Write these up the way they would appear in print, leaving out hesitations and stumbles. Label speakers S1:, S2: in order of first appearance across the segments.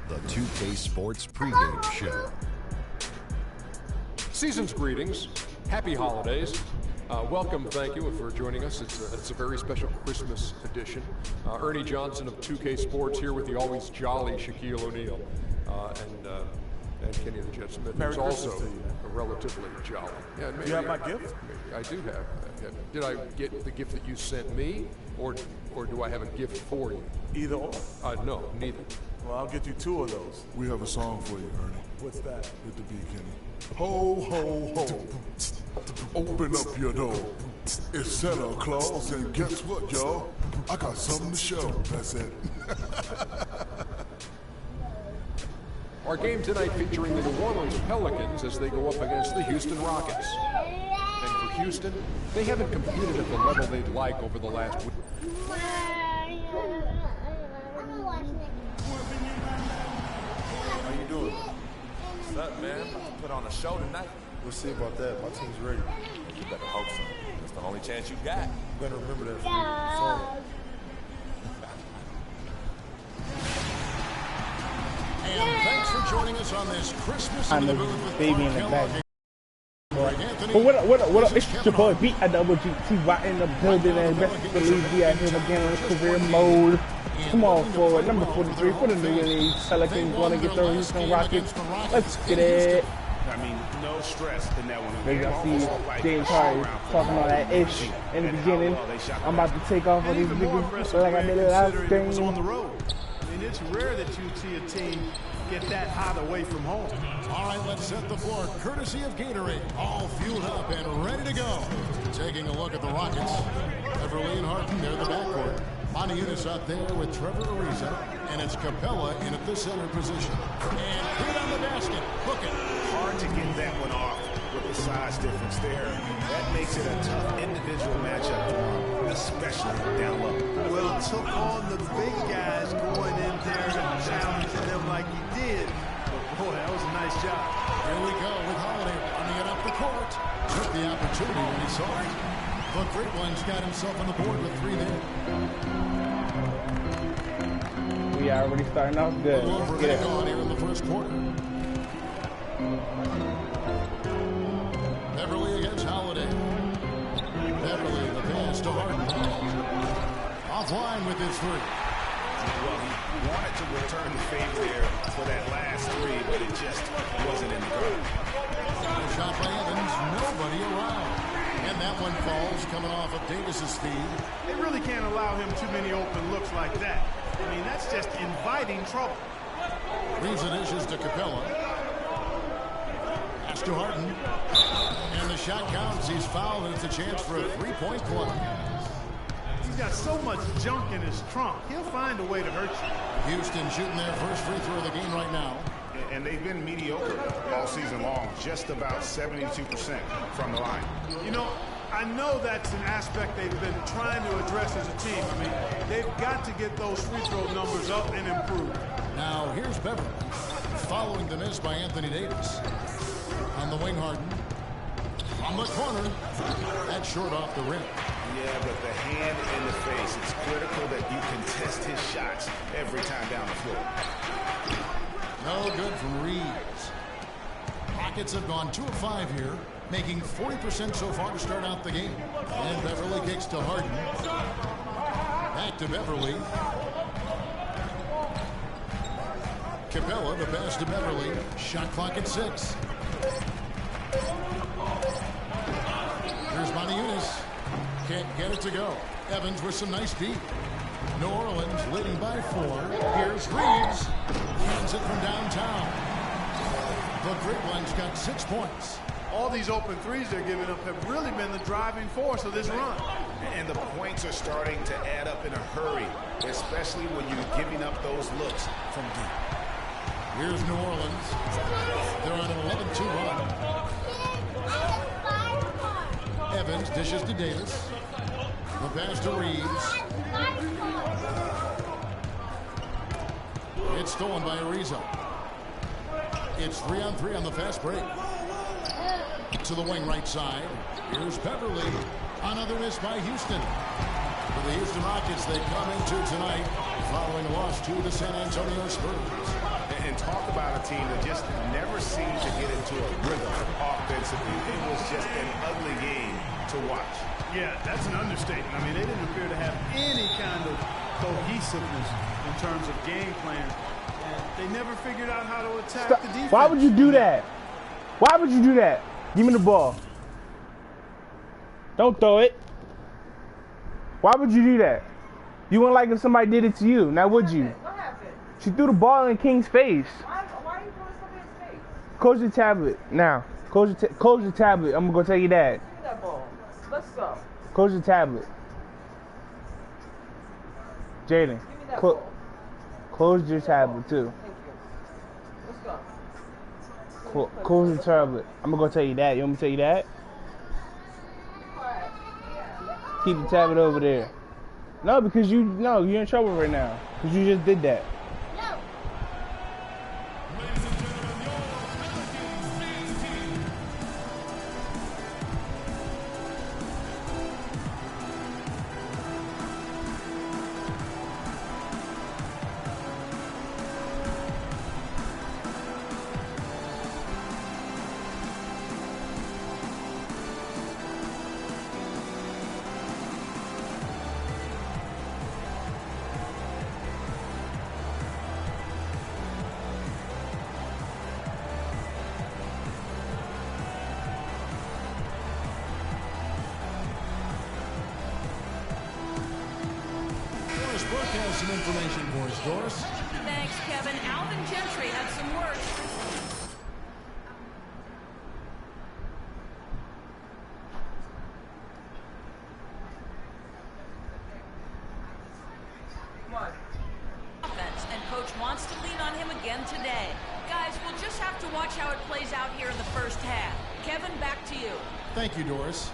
S1: The 2K Sports pregame show.
S2: Season's greetings. Happy holidays. Welcome, thank you for joining us. It's a very special Christmas edition. Ernie Johnson of 2K Sports here with the always jolly Shaquille O'Neal and Kenny the Jet Smith, who's also relatively jolly. Yeah, maybe,
S3: do you have my gift?
S2: I do have. Did I get the gift that you sent me, or do I have a gift for you?
S3: Either or.
S2: No, neither.
S3: Well, I'll get you 2 of those.
S4: We have a song for you, Ernie.
S3: What's that?
S4: Hit the beat, Kenny. Ho, ho, ho. Open up your door. It's Santa Claus, and guess what, y'all? I got something to show. That's it.
S2: Our game tonight featuring the New Orleans Pelicans as they go up against the Houston Rockets. And for Houston, they haven't competed at the level they'd like over the last week.
S3: How you doing? What's up, man? Put on a show tonight.
S4: We'll see about that. My team's ready.
S3: You better hope so. That's the only chance you got.
S4: You better remember that for me. Sorry.
S1: And thanks for joining us on this Christmas
S5: I'm
S1: in the
S5: the
S1: booth with
S5: baby in the back.
S1: Anthony.
S5: But what up? It's your boy B.I.G.T.Y in the building, and best believe we are here again on career mode. Small forward, number 43 for the New Orleans Pelicans. Want to get the Houston Rockets. Let's get it.
S6: I mean, no stress in that one.
S5: Maybe I see James Harden talking about that ish in the beginning. I'm about to take off on these niggas like I did last game.
S6: On the road. I mean, it's rare that you see a team get that hot away from home.
S1: All right, let's set the floor. Courtesy of Gatorade, all fueled up and ready to go. Taking a look at the Rockets. Everly and Harden, they're the backcourt. Montiunas out there with Trevor Ariza, and it's Capella in at the center position. And put on the basket. Hook it.
S6: Hard to get that one off with the size difference there. That makes it a tough individual matchup for him, especially down low.
S7: Well, took on the big guys going in there and challenging them like he did. But boy, that was a nice job.
S1: Here we go with Holiday running it up the court. Took the opportunity when he saw it. But Dribblin's got himself on the board with 3 there.
S5: We are already starting off good.
S1: We're going to go on here in the first quarter. Beverly against Holiday. Beverly, the pass to Harden. Offline with his 3.
S6: Well, he wanted to return the favor there for that last 3, but it just wasn't in the guard.
S1: Shot by Evans, nobody around. And that one falls coming off of Davis's feed.
S7: They really can't allow him too many open looks like that. I mean, that's just inviting trouble.
S1: Leaves the dishes to Capella. Pass to Harden. And the shot counts. He's fouled, and it's a chance for a 3-point play.
S7: He's got so much junk in his trunk. He'll find a way to hurt you.
S1: Houston shooting their first free throw of the game right now.
S6: And they've been mediocre all season long, just about 72% from the line.
S7: You know, I know that's an aspect they've been trying to address as a team. I mean, they've got to get those free throw numbers up and improve.
S1: Now, here's Beverly, following the miss by Anthony Davis. On the wing, Harden. On the corner. That's short off the rim.
S6: Yeah, but the hand in the face, it's critical that you contest his shots every time down the floor.
S1: No good from Reeves. Rockets have gone 2 of 5 here, making 40% so far to start out the game. And Beverly kicks to Harden. Back to Beverly. Capella, the pass to Beverly. Shot clock at 6. Here's Montiunas. Can't get it to go. Evans with some nice deep. New Orleans leading by 4. Here's Reeves. Hands it from downtown. The Dribbling's got 6 points.
S7: All these open threes they're giving up have really been the driving force of this run.
S6: And the points are starting to add up in a hurry, especially when you're giving up those looks from deep.
S1: Here's New Orleans. They're on an 11-2 run. Evans dishes to Davis. The pass to Reeves. It's stolen by Ariza. It's 3-on-3 on the fast break. To the wing right side. Here's Beverly. Another miss by Houston. For the Houston Rockets, they come into tonight following a loss to the San Antonio Spurs.
S6: And talk about a team that just never seemed to get into a rhythm offensively. It was just an ugly game to watch.
S7: Yeah, that's an understatement. I mean, they didn't appear to have any kind of cohesiveness in terms of game plan. And they never figured out how to attack the defense.
S5: Why would you do that? Why would you do that? Give me the ball. Don't throw it. Why would you do that? You wouldn't like if somebody did it to you. Now would you?
S8: What happened?
S5: She threw the ball in King's face.
S8: Why are you throwing something in his face?
S5: Close your tablet now. Close your tablet. I'm gonna tell you that.
S8: Give me that ball. Let's go.
S5: Close your tablet. Jaden.
S8: Give me that ball.
S5: Close your tablet too.
S8: Thank you. Let's go.
S5: Close your tablet. I'm gonna go tell you that. You want me to tell you that? Keep the tablet over there. No, because you're in trouble right now. Because you just did that.
S1: Broadcast some information for us, Doris.
S9: Thanks, Kevin. Alvin Gentry had some words.
S8: Come on.
S9: Offense, and coach wants to lean on him again today. Guys, we'll just have to watch how it plays out here in the first half. Kevin, back to you.
S1: Thank you, Doris.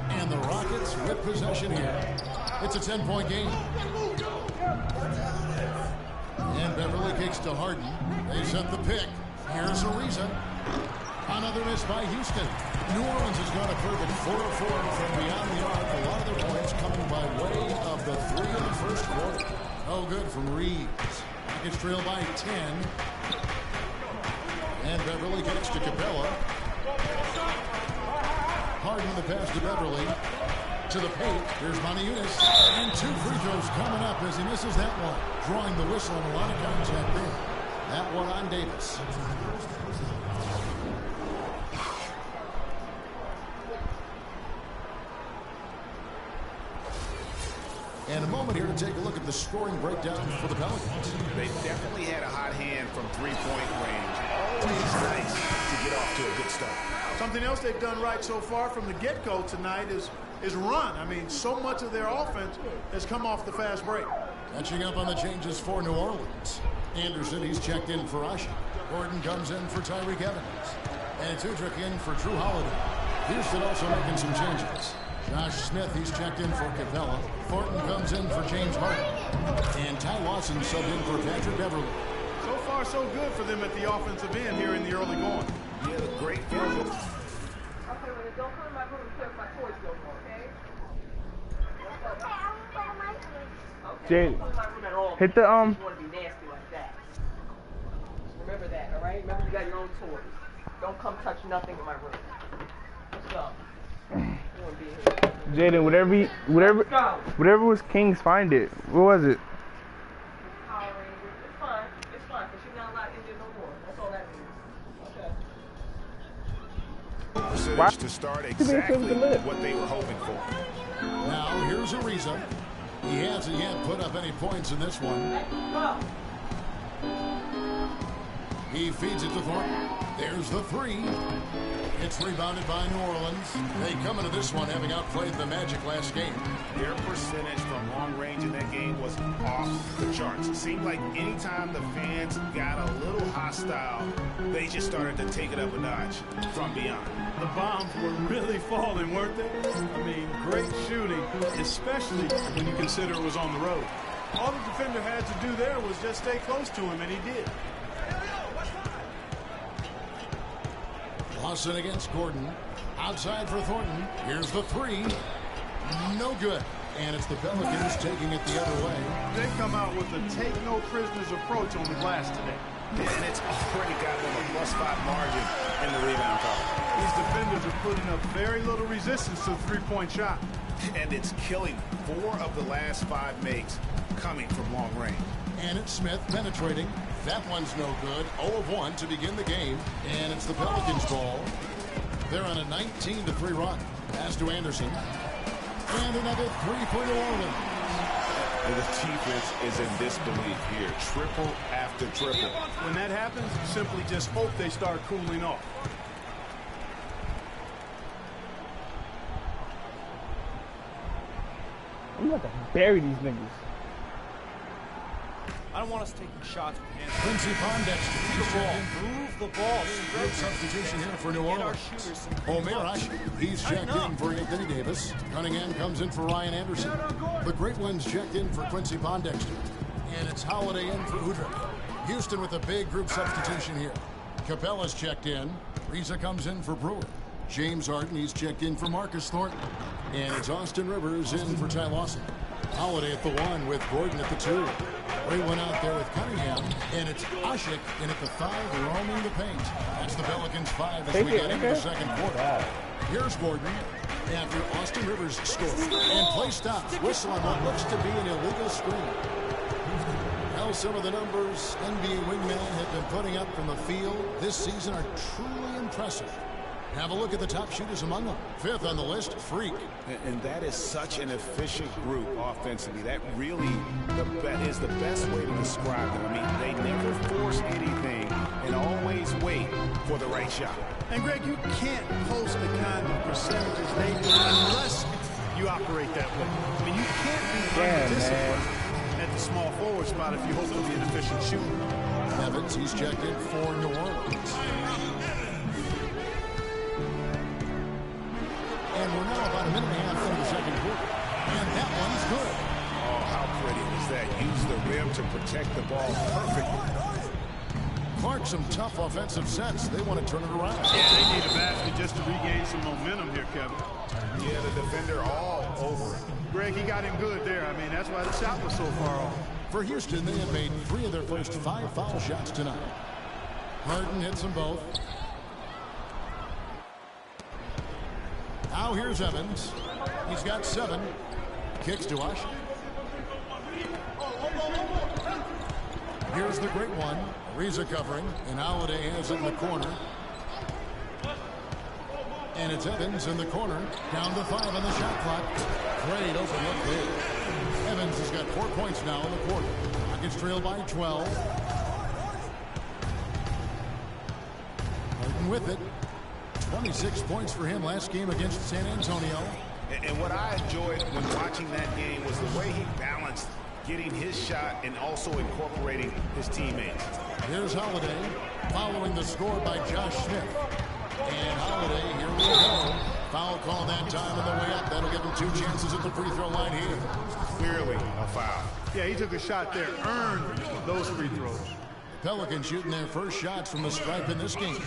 S1: And the Rockets with possession here. It's a 10-point game. And Beverly kicks to Harden. They set the pick. Here's Ariza. Another miss by Houston. New Orleans has got a perfect 4 of 4 from beyond the arc. A lot of their points coming by way of the 3 in the first quarter. Oh, good from Reeves. Rockets trail by 10. And Beverly kicks to Capella. Harden the pass to Beverly. To the paint. Here's Maniunas. And 2 free throws coming up as he misses that one. Drawing the whistle and a lot of contact there. That one on Davis. And a moment here to take a look at the scoring breakdown for the Pelicans.
S6: They definitely had a hot hand from three-point range. Always nice to get off to a good start.
S7: Something else they've done right so far from the get-go tonight is run. I mean, so much of their offense has come off the fast break.
S1: Catching up on the changes for New Orleans. Anderson, he's checked in for Usher. Gordon comes in for Tyreek Evans. And Tudrick in for Drew Holiday. Houston also making some changes. Josh Smith, he's checked in for Capella. Thornton comes in for James Harden. And Ty Watson subbed in for Patrick Beverly.
S7: So far, so good for them at the offensive end here in the early going.
S6: Yeah, great field goal.
S8: Okay, well, don't come in my room and play with my toys no more, okay?
S5: Jay,
S8: Don't come in my room at all.
S5: hit the
S8: You want to be nasty like that. Remember that, all right? Remember you got your own toys. Don't come touch nothing in my room. Let's go. You won't be here.
S5: Jaden, whatever was King's, find it. What was it?
S8: Power Rangers. It's fine. It's fine, because you're not allowed injured no more. That's all that means. Okay.
S6: Percentage to start exactly what they were hoping for.
S1: Now, here's Ariza. He hasn't yet put up any points in this one.
S8: Go.
S1: He feeds it to Thornton. There's the 3. It's rebounded by New Orleans. They come into this one having outplayed the Magic last game.
S6: Their percentage from long range in that game was off the charts. It seemed like anytime the fans got a little hostile, they just started to take it up a notch from beyond.
S7: The bombs were really falling, weren't they? I mean, great shooting, especially when you consider it was on the road. All the defender had to do there was just stay close to him, and he did.
S1: Lawson against Gordon. Outside for Thornton. Here's the three. No good. And it's the Pelicans taking it the other way.
S7: They've come out with a take-no-prisoners approach on the glass today.
S6: And it's already got them a +5 margin in the rebound column.
S7: These defenders are putting up very little resistance to the three-point shot.
S6: And it's killing 4 of the last 5 makes coming from long range.
S1: And it's Smith penetrating. That one's no good. 0 of 1 to begin the game. And it's the Pelicans' ball. They're on a 19-3 run. Pass to Anderson. And another 3 for New Orleans.
S6: And the defense is in disbelief here. Triple after triple.
S7: When that happens, you simply just hope they start cooling off.
S5: I'm about to bury these niggas.
S10: I don't want us taking shots with hands.
S1: Quincy Pondexter.
S10: Move the ball.
S1: Great substitution here for New Orleans. O'Meara, he's checked in for Anthony Davis. Cunningham comes in for Ryan Anderson. The great ones checked in for Quincy Pondexter. And it's Holiday in for Udrih. Houston with a big group substitution here. Capella's checked in. Reza comes in for Brewer. James Harden, he's checked in for Marcus Thornton. And it's Austin Rivers in for Ty Lawson. Holiday at the 1 with Gordon at the 2. Ray went out there with Cunningham, and it's Ashik in at the 5, roaming the paint. That's the Pelicans' 5 as we get into the second quarter. Here's Gordon after Austin Rivers scored. And play stops. Whistle on what looks to be an illegal screen. Now some of the numbers NBA wingmen have been putting up from the field this season are truly impressive. Have a look at the top shooters among them. 5th on the list, Freak.
S6: And that is such an efficient group offensively. That really is the best way to describe them. I mean, they never force anything and always wait for the right shot.
S7: And Greg, you can't post the kind of percentages they do unless you operate that way. I mean, you can't be undisciplined at the small forward spot if you hope to be an efficient shooter.
S1: Evans, he's checked in for New Orleans. And we're now about a minute and a half into the second quarter. And that one's good.
S6: Oh, how pretty was that? Use the rim to protect the ball perfectly.
S1: Clark, some tough offensive sets. They want to turn it around.
S7: Yeah, they need a basket just to regain some momentum here, Kevin.
S6: Yeah, the defender all over it.
S7: Greg, he got him good there. I mean, that's why the shot was so far off.
S1: For Houston, they have made 3 of their first 5 foul shots tonight. Harden hits them both. Now here's Evans. He's got 7. Kicks to Ush. Here's the great one. Ariza covering. And Holiday has it in the corner. And it's Evans in the corner. Down to 5 on the shot clock. Great open look there. Evans has got 4 points now in the quarter. Rockets trail by 12. Harden with it. 26 points for him last game against San Antonio.
S6: And what I enjoyed when watching that game was the way he balanced getting his shot and also incorporating his teammates.
S1: Here's Holiday following the score by Josh Smith. And Holiday, here we go. Foul call that time on the way up. That'll give him 2 chances at the free throw line here.
S6: Clearly a foul.
S7: Yeah, he took a shot there, earned those free throws.
S1: Pelicans shooting their first shots from the stripe in this game.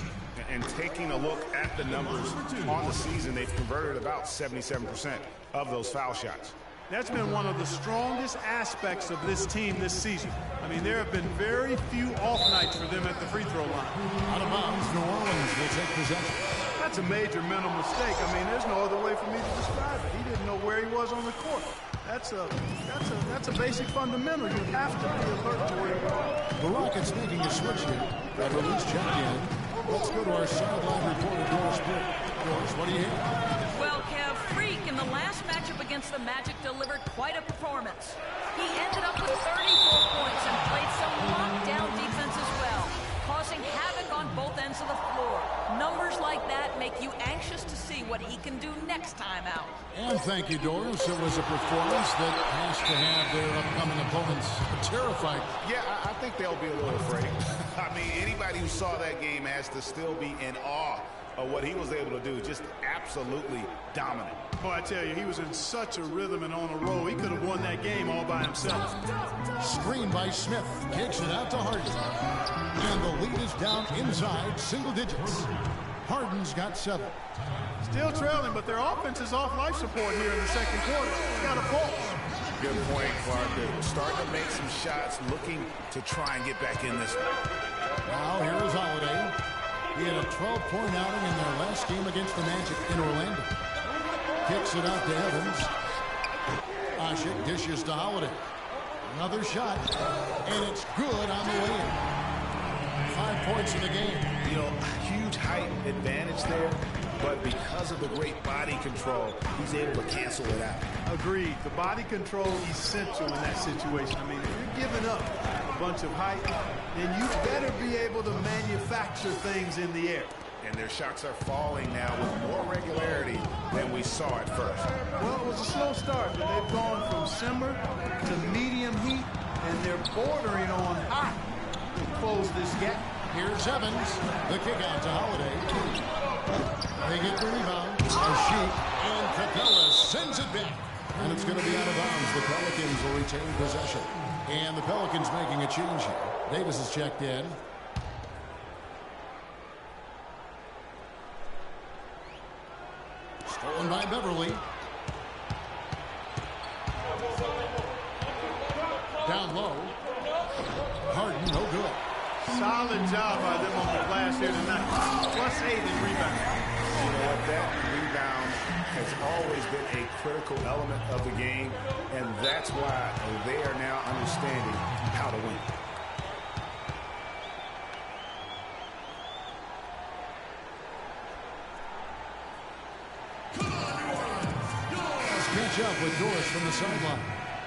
S6: And taking a look at the numbers on the season, they've converted about 77% of those foul shots.
S7: That's been one of the strongest aspects of this team this season. I mean, there have been very few off nights for them at the free throw line.
S1: Out of bounds, New Orleans will take possession.
S7: That's a major mental mistake. I mean, there's no other way for me to describe it. He didn't know where he was on the court. That's a basic fundamental. You have to be alert to where you are.
S1: The Rockets making a switch here. That release checked in. Let's go to our sideline reporter, Doris Britt. Doris, what do you hear?
S9: Well, Kev, Freak in the last matchup against the Magic delivered quite a performance. He ended up with 34 points and played some lockdown defense as well, causing havoc on both ends of the floor. Numbers like that make you anxious to see what he can do next time out.
S1: And thank you, Doris. It was a performance that has to have their upcoming opponents terrified.
S6: Yeah, I think they'll be a little afraid. I mean, anybody who saw that game has to still be in awe of what he was able to do. Just absolutely dominant.
S7: Oh, I tell you, he was in such a rhythm and on a roll. He could have won that game all by himself.
S1: Screen by Smith. Kicks it out to Harden. And the lead is down inside single digits. Harden's got 7.
S7: Still trailing, but their offense is off life support here in the second quarter. Got a pulse.
S6: Good point, Clark. They're starting to make some shots, looking to try and get back in this one.
S1: Now here is Holiday. He had a 12-point outing in their last game against the Magic in Orlando. Kicks it out to Evans. Ashik dishes to Holiday. Another shot, and it's good on the way in. 5 points in the game.
S6: You know, huge height advantage there, but because of the great body control, he's able to cancel it out.
S7: Agreed. The body control is essential in that situation. I mean, if you're giving up a bunch of height, then you better be able to manufacture things in the air.
S6: And their shots are falling now with more regularity than we saw at first.
S7: Well, it was a slow start, but they've gone from simmer to medium heat, and they're bordering on hot to close this gap.
S1: Here's Evans. The kick out to Holiday. They get the rebound. Ashik and Capella sends it back. And it's going to be out of bounds. The Pelicans will retain possession. And the Pelicans making a change here. Davis is checked in. Stolen by Beverly. Down low. Harden, no good.
S7: Solid job by them on the glass here tonight. +8 in rebound.
S6: You know what? That rebound has always been a critical element of the game, and that's why they are now understanding how to win.
S1: Let's catch up with Doris from the sideline.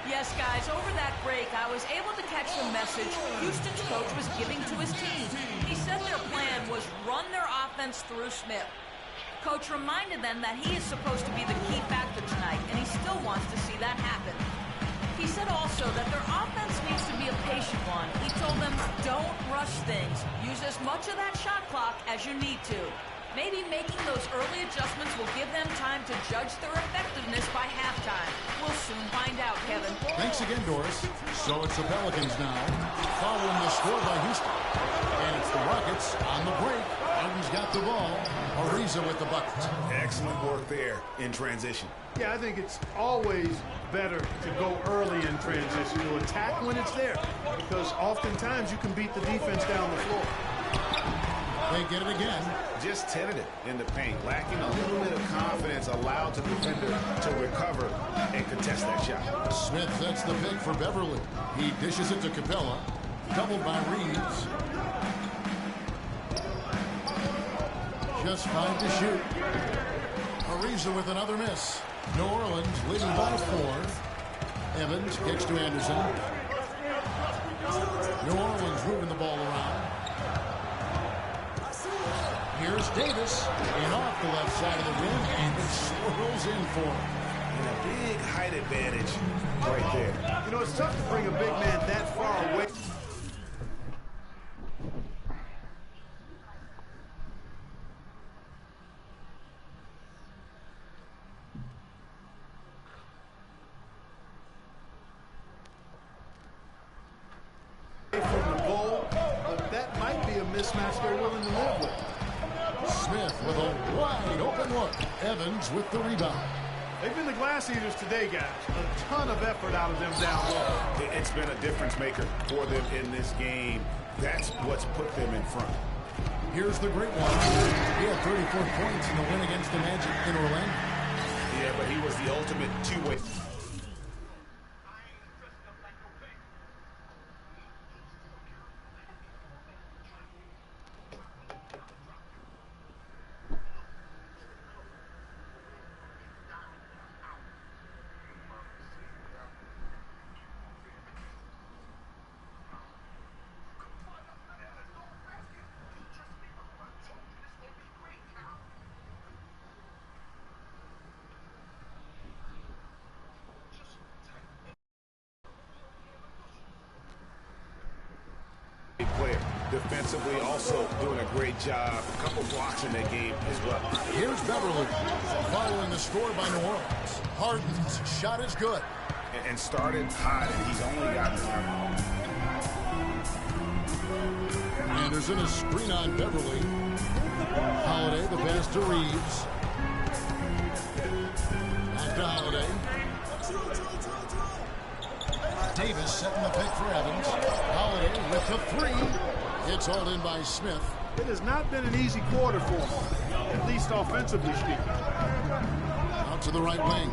S9: Yes, guys, over that break, I was able to catch the message Houston's coach was giving to his team. He said their plan was run their offense through Smith. Coach reminded them that he is supposed to be the key factor tonight, and he still wants to see that happen. He said also that their offense needs to be a patient one. He told them, don't rush things. Use as much of that shot clock as you need to. Maybe making those early adjustments will give them time to judge their effectiveness by halftime. We'll soon find out, Kevin.
S1: Thanks again, Doris. So it's the Pelicans now, following the score by Houston. And it's the Rockets on the break. Harden's got the ball. Ariza with the bucket.
S6: Excellent work there in transition.
S7: Yeah, I think it's always better to go early in transition, to attack when it's there, because oftentimes you can beat the defense down the floor.
S1: They get it again.
S6: Just tentative in the paint, lacking a little bit of confidence, allowed the defender to recover and contest that shot.
S1: Smith sets the pick for Beverly. He dishes it to Capella. Doubled by Reeves. Just 5 to shoot. Ariza with another miss. New Orleans leading by 4. Evans kicks to Anderson. New Orleans moving the ball around. Here's Davis, and off the left side of the rim, and it swirls in for him.
S6: And a big height advantage right there.
S7: You know, it's tough to bring a big man that far away. From the goal, but that might be a mismatch they're willing to live with.
S1: Smith with a wide open look. Evans with the rebound.
S7: They've been the glass eaters today, guys. A ton of effort out of them down low.
S6: It's been a difference maker for them in this game. That's what's put them in front.
S1: Here's the great one. He had 34 points in the win against the Magic in Orlando.
S6: Yeah, but he was the ultimate two-way. Player. Defensively also doing a great job. A couple blocks in that game as well.
S1: Here's Beverly following the score by New Orleans. Harden's shot is good.
S6: And started hot, and he's only gotten one.
S1: Anderson is screen on Beverly. Holiday, the pass to Reeves. Back to Holiday. Davis setting the pick for Evans. Holiday with the three. It's hauled in by Smith.
S7: It has not been an easy quarter for him, at least offensively speaking.
S1: Out to the right wing.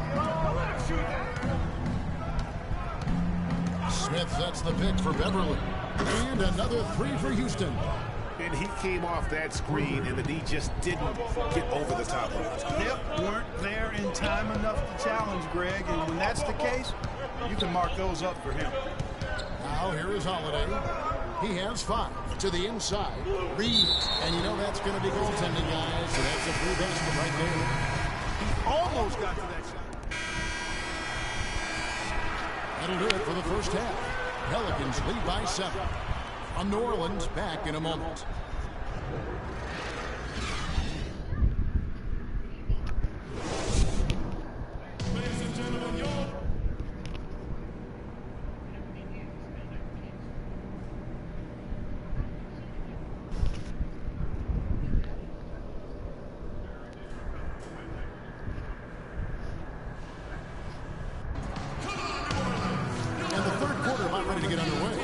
S1: Smith sets the pick for Beverly. And another three for Houston.
S6: And he came off that screen, and the D just didn't get over the top of it.
S7: Yep, weren't there in time enough to challenge Greg, and when that's the case, you can mark those up for him.
S1: Now here is Holiday. He has 5 to the inside. Reeves. And you know that's going to be goaltending, guys. So that's a free basket right there.
S7: He almost got to that shot.
S1: That'll do it for the first half. Pelicans lead by 7. On New Orleans, back in a moment.
S4: Ladies and gentlemen, y'all.
S1: And the third quarter about ready to get underway.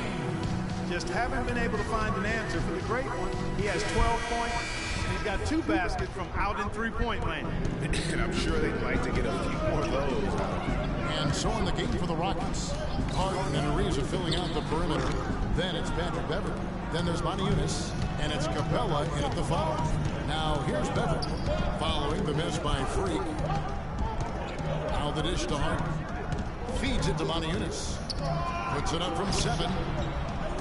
S7: Just haven't been able to find an answer for the great one. He has 12 points, and he's got 2 baskets from out in three-point land.
S6: And I'm sure they'd like to get a few more of those.
S1: And so in the game for the Rockets. Harden and Ariza filling out the perimeter. Then it's Patrick Beverly. Then there's Moniunas. And it's Capella in at the foul. Now here's Beverly. Following the miss by Freak. Now the dish to Harden. Feeds it to Moniunas. Puts it up from 7.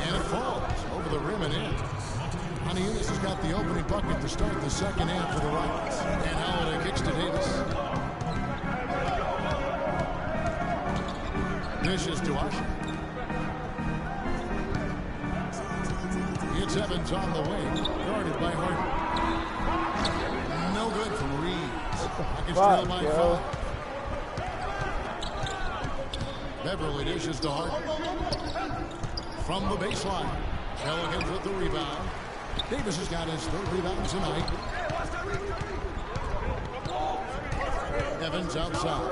S1: And it falls over the rim and in. Moniunas has got the opening bucket to start the second half for the Rockets. And Holiday kicks to Davis. Dishes to Usher. It's Evans on the wing, guarded by Harden. No good from Reeves. Rockets trail by 5. Beverly dishes to Harden. From the baseline. Pelicans with the rebound. Davis has got his 3rd rebound tonight. Evans outside.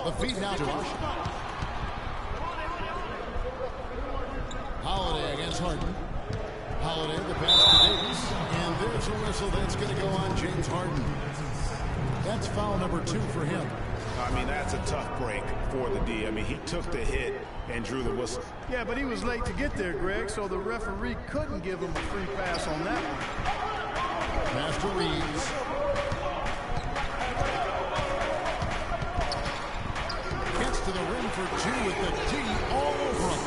S1: The feed now to Usher. Holiday against Harden. Holiday, the pass to Davis. And there's a whistle that's going to go on James Harden. That's foul number 2 for him.
S6: I mean, that's a tough break for the D. I mean, he took the hit and drew the whistle.
S7: Yeah, but he was late to get there, Greg, so the referee couldn't give him a free pass on that one.
S1: Pass to Reeves. Gets to the rim for 2 with the D all over him.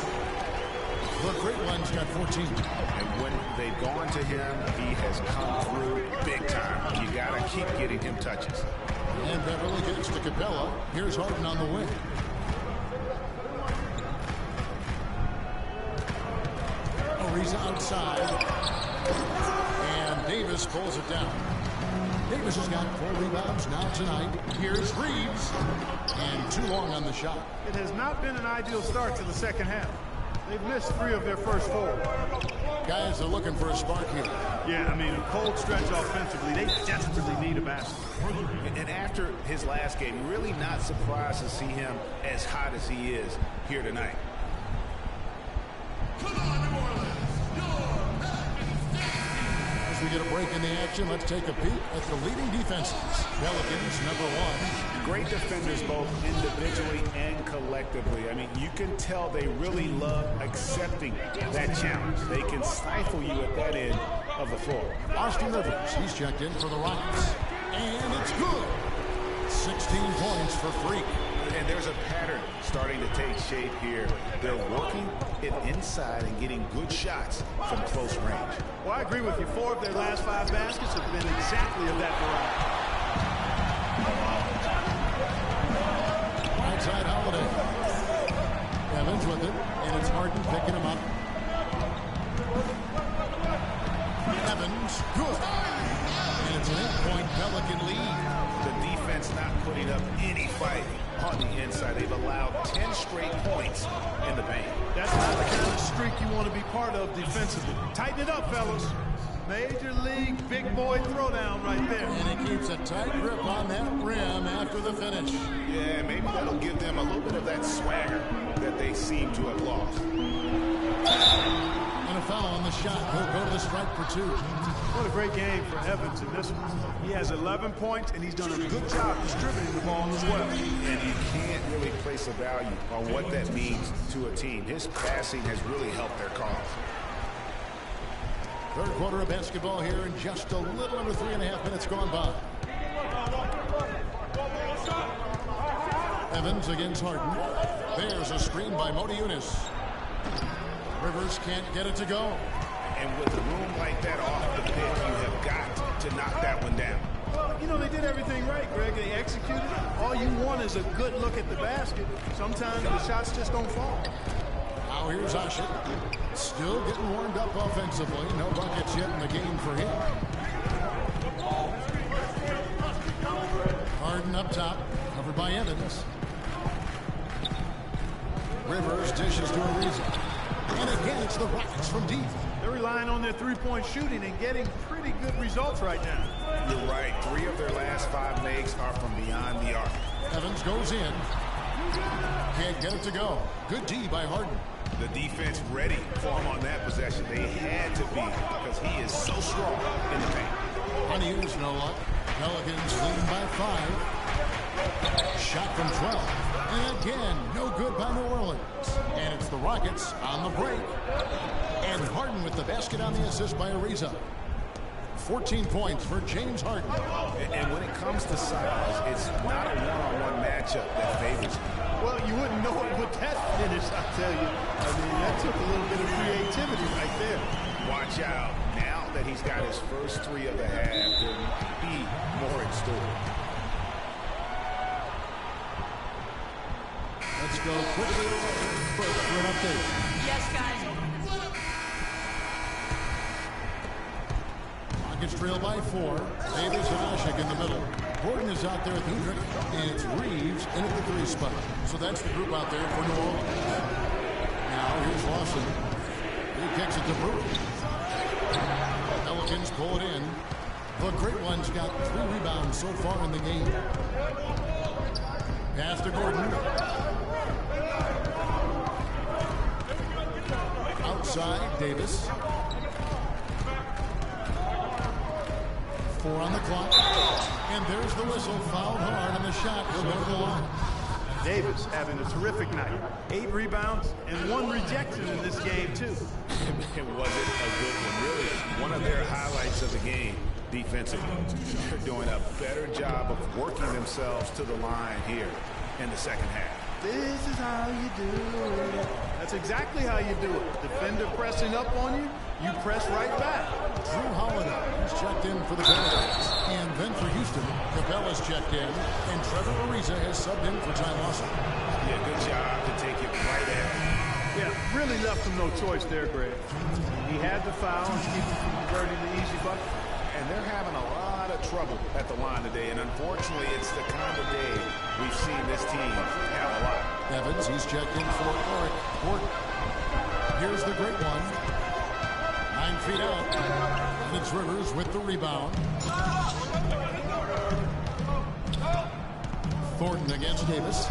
S1: The great one's got 14.
S6: And when they've gone to him, he has come through big time. You got to keep getting him touches.
S1: And Beverly gets to Capella. Here's Harden on the wing. Ariza outside. And Davis pulls it down. Davis has got 4 rebounds now tonight. Here's Reeves. And too long on the shot.
S7: It has not been an ideal start to the second half. They've missed 3 of their first 4.
S1: Guys are looking for a spark here.
S7: Yeah, I mean, a cold stretch offensively. They desperately need a basket.
S6: And after his last game, really not surprised to see him as hot as he is here tonight.
S1: As we get a break in the action, let's take a peek at the leading defenses. Pelicans, number 1.
S6: Great defenders both individually and collectively. I mean, you can tell they really love accepting that challenge. They can stifle you at that end of the floor.
S1: Austin Rivers, he's checked in for the Rockets. And it's good. 16 points for Freak.
S6: And there's a pattern starting to take shape here. They're working it inside and getting good shots from close range.
S7: Well, I agree with you. 4 of their last 5 baskets have been exactly of that variety.
S1: Right side Holiday. Evans with it, and it's Harden picking him up. Evans, good. And it's an 8-point Pelican lead.
S6: The defense not putting up any fight on the inside. They've allowed 10 straight points in the paint.
S7: That's not the kind of streak you want to be part of defensively. Tighten it up, fellas. Major league big boy throwdown right there.
S1: And he keeps a tight grip on that rim after the finish.
S6: Yeah, maybe that'll give them a little bit of that swagger that they seem to have lost.
S1: And a foul on the shot. He'll go to the strike for 2.
S7: What a great game for Evans in this one. He has 11 points, and he's done a good job distributing the ball as well.
S6: And you can't really place a value on what that means to a team. His passing has really helped their cause.
S1: Third quarter of basketball here, and just a little under 3.5 minutes gone by. Evans against Harden. There's a screen by MoB. Rivers can't get it to go.
S6: And with a room like that off the pick, you have got to knock that one down.
S7: Well, you know, they did everything right, Greg. They executed. All you want is a good look at the basket. Sometimes the shots just don't fall.
S1: Now here's Asha. Still getting warmed up offensively. No buckets yet in the game for him. Harden up top, covered by Evans. Rivers dishes to Ariza. And again, it's the Rockets from deep.
S7: They're relying on their three-point shooting and getting pretty good results right now.
S6: You're right. 3 of their last 5 makes are from beyond the arc.
S1: Evans goes in. Can't get it to go. Good D by Harden.
S6: The defense ready for him on that possession. They had to be because he is so strong in the paint.
S1: Honey's no luck. Pelicans leading by 5. Shot from 12. And again, no good by New Orleans. And it's the Rockets on the break. And Harden with the basket on the assist by Ariza. 14 points for James Harden.
S6: And when it comes to size, it's not a one-on-one matchup that favors him.
S7: Well, you wouldn't know it with that finish, I'll tell you. I mean, that took a little bit of creativity right there.
S6: Watch out. Now that he's got his first 3 of the half, there might be more in store.
S1: Let's go quickly for an update.
S9: Yes, guys.
S1: Rockets trail by 4. Davis and Ashik in the middle. Gordon is out there at the Hendrick, and it's Reeves in at the 3 spot. So that's the group out there for New Orleans. Now here's Lawson. He kicks it to Brewer. Pelicans pull it in. The Great Ones got 3 rebounds so far in the game. Pass to Gordon. Outside, Davis. 4 on the clock. And there's the whistle. Fouled hard on the shot. He'll go to the line.
S7: Davis having a terrific night. 8 rebounds and 1 rejection in this game, too.
S6: It wasn't a good one, really. One of their highlights of the game, defensively. They're doing a better job of working themselves to the line here in the second half.
S7: This is how you do it. That's exactly how you do it. Defender pressing up on you, you press right back.
S1: Drew Holiday is checked in for the Pelicans. And then for Houston, Capella's checked in. And Trevor Ariza has subbed in for Ty Lawson.
S6: Yeah, good job to take it right at him.
S7: Yeah, really left him no choice there, Greg. He had the foul and keep him from converting the easy bucket.
S6: And they're having a lot of trouble at the line today. And unfortunately, it's the kind of day we've seen this team have a lot.
S1: Evans, he's checked in for Eric Gordon. Here's the Great One. 9 feet out. And it's Rivers with the rebound. Thornton against Davis.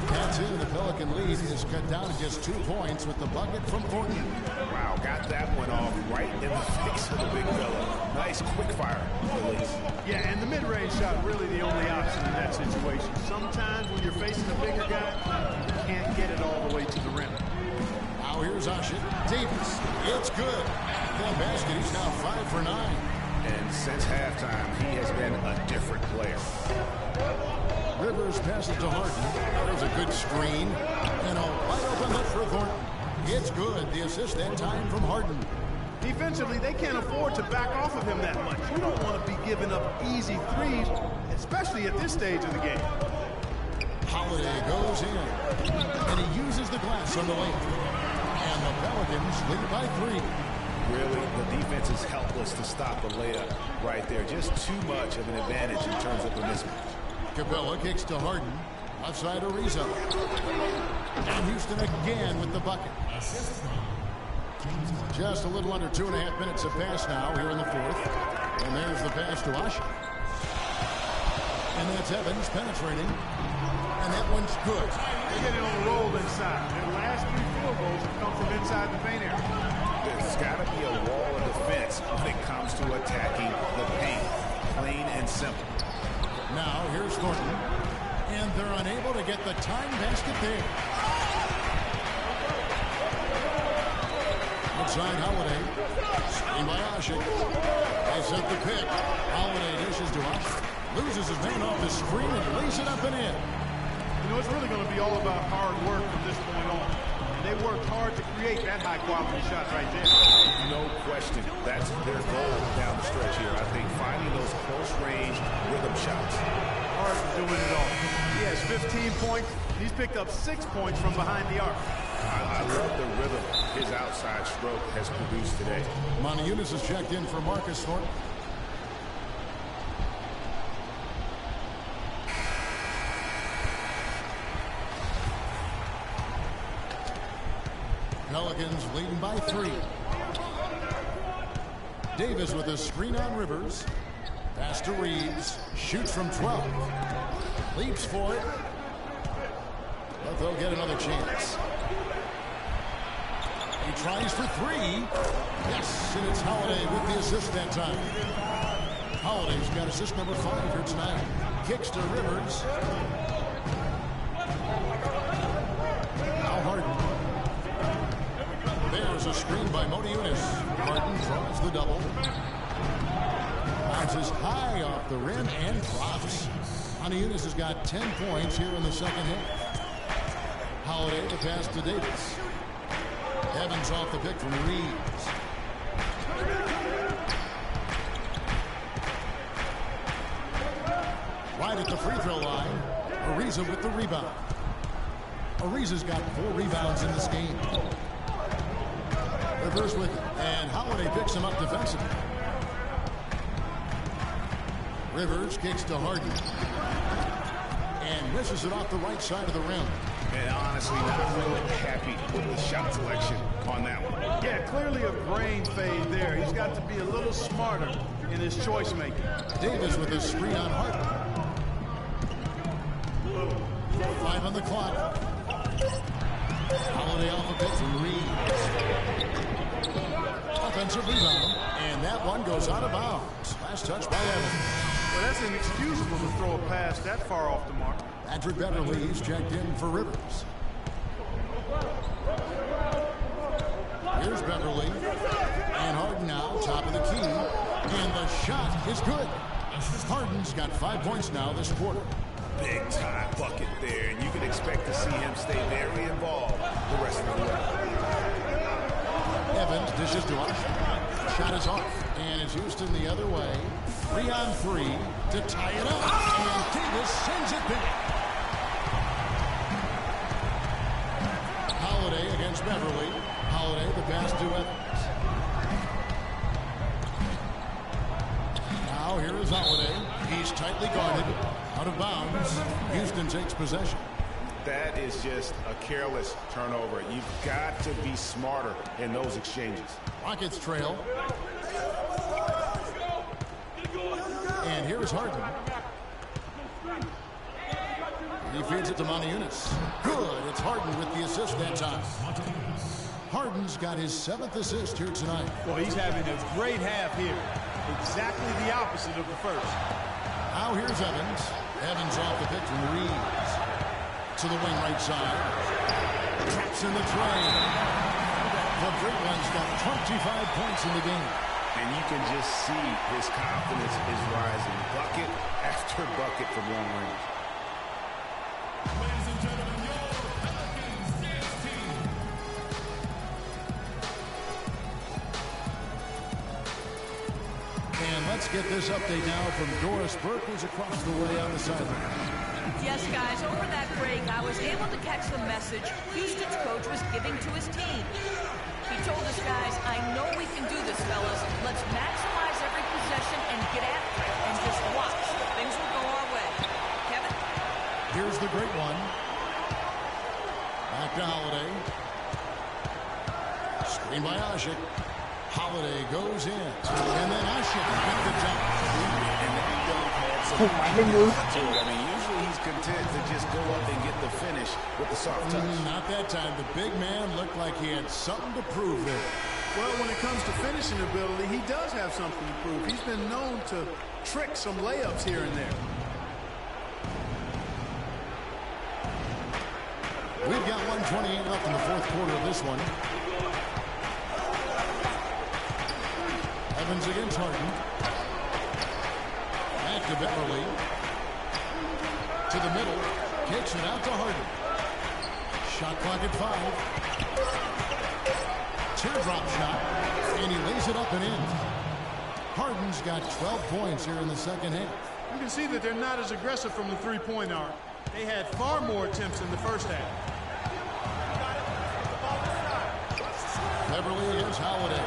S1: That's in. The Pelican lead is cut down to just 2 points with the bucket from Thornton.
S6: Wow, got that one off right in the face of the big fella. Nice quick fire release.
S7: Yeah, and the mid-range shot really the only option in that situation. Sometimes when you're facing a bigger guy, you can't get it all the way to the rim.
S1: Now here's Asha. Davis. It's good. That basket, he's now 5 for 9.
S6: And since halftime, he has been a different player.
S1: Rivers passes to Harden. There's a good screen. And a wide open look for Thornton. It's good. The assist that time from Harden.
S7: Defensively, they can't afford to back off of him that much. You don't want to be giving up easy threes, especially at this stage of the game.
S1: Holiday goes in. And he uses the glass on the lane. And the Pelicans lead by 3.
S6: Really, the defense is helpless to stop the layup right there. Just too much of an advantage in terms of the mismatch.
S1: Capella kicks to Harden. Outside Ariza. And Houston again with the bucket. Just a little under 2.5 minutes have passed now here in the fourth. And there's the pass to Usher. And that's Evans penetrating. And that one's good.
S7: They're getting on the roll inside. Their last 3 field goals have come from inside the paint area.
S6: There's got to be a wall of defense when it comes to attacking the paint. Plain and simple.
S1: Now here's Thornton. And they're unable to get the time basket there. Outside Holiday. Screen by Ashik. They set the pick. Holiday dishes to Ashik. Loses his man off the screen and lays it up and in.
S7: You know, it's really going to be all about hard work from this point on. And they worked hard to create that high-quality shot right there.
S6: No question. That's their goal down the stretch here. I think finding those close-range rhythm shots.
S7: Harden's doing it all. He has 15 points. He's picked up 6 points from behind the arc.
S6: I love the rhythm his outside stroke has produced today.
S1: Monteunitas has checked in for Marcus Thornton. Pelicans leading by 3. Davis with a screen on Rivers. Pass to Reeves. Shoots from 12. Leaps for it. But they'll get another chance. He tries for 3. Yes, and it's Holiday with the assist that time. Holiday's got assist number 5 here tonight. Kicks to Rivers. Now Harden. There's a screen by Monteunitas. Harden draws the double. Bounces high off the rim and drops. Monteunitas has got 10 points here in the second half. Holiday the pass to Davis. Evans off the pick from Reeves. Right at the free throw line. Ariza with the rebound. Ariza's got 4 rebounds in this game. Rivers with it, and Holiday picks him up defensively. Rivers kicks to Harden. And misses it off the right side of the rim.
S6: And honestly, not really happy with the shot selection on that one.
S7: Yeah, clearly a brain fade there. He's got to be a little smarter in his choice making.
S1: Davis with a screen on Harden. 5 on the clock. Holiday off a pick from Reeves. Offensive rebound, and that one goes out of bounds. Last touch by Evans.
S7: Well, that's inexcusable to throw a pass that far off the mark.
S1: Patrick Beverly's checked in for Rivers. Here's Beverly. And Harden now, top of the key. And the shot is good. Harden's got 5 points now this quarter.
S6: Big time bucket there, and you can expect to see him stay very involved the rest of the way.
S1: Evans dishes to us. Shot is off, and it's Houston the other way. 3 on 3 to tie it up, and Davis sends it back. Holiday against Beverly. Holiday the pass to Evans. Now here is Holiday. He's tightly guarded. Out of bounds. Houston takes possession.
S6: That is just a careless turnover. You've got to be smarter in those exchanges.
S1: Rockets trail. And here's Harden. He feeds it to Monteunitas. Good. It's Harden with the assist that time. Harden's got his 7th assist here tonight.
S7: Well, he's having a great half here. Exactly the opposite of the first.
S1: Now here's Evans. Evans off the pick from Reeves. To the wing right side. Traps in the train. The great one's got 25 points in the game.
S6: And you can just see his confidence is rising. Bucket after bucket from long range.
S4: Ladies and gentlemen, your Pelicans dance team.
S1: And let's get this update now from Doris Burke, who's across the way on the sideline.
S9: Yes, guys, over that break, I was able to catch the message Houston's coach was giving to his team. He told us, guys, I know we can do this, fellas. Let's maximize every possession and get after it and just watch. Things will go our way. Kevin?
S1: Here's the great one. Back to Holiday. Screen by Asik. Holiday goes in. And then Asik with the dunk.
S6: And that dunk had some to it. I mean, usually he's content to just go up and get the finish with the soft touch.
S1: Not that time. The big man looked like he had something to prove there.
S7: Well, when it comes to finishing ability, he does have something to prove. He's been known to trick some layups here and there.
S1: We've got 1:28 left in the fourth quarter of this one. Evans against Harden. Back to Beverly. To the middle. Kicks it out to Harden. Shot clock at 5. Teardrop shot. And he lays it up and in. Harden's got 12 points here in the second half.
S7: You can see that they're not as aggressive from the three-point arc. They had far more attempts in the first half.
S1: Beverly against Holiday.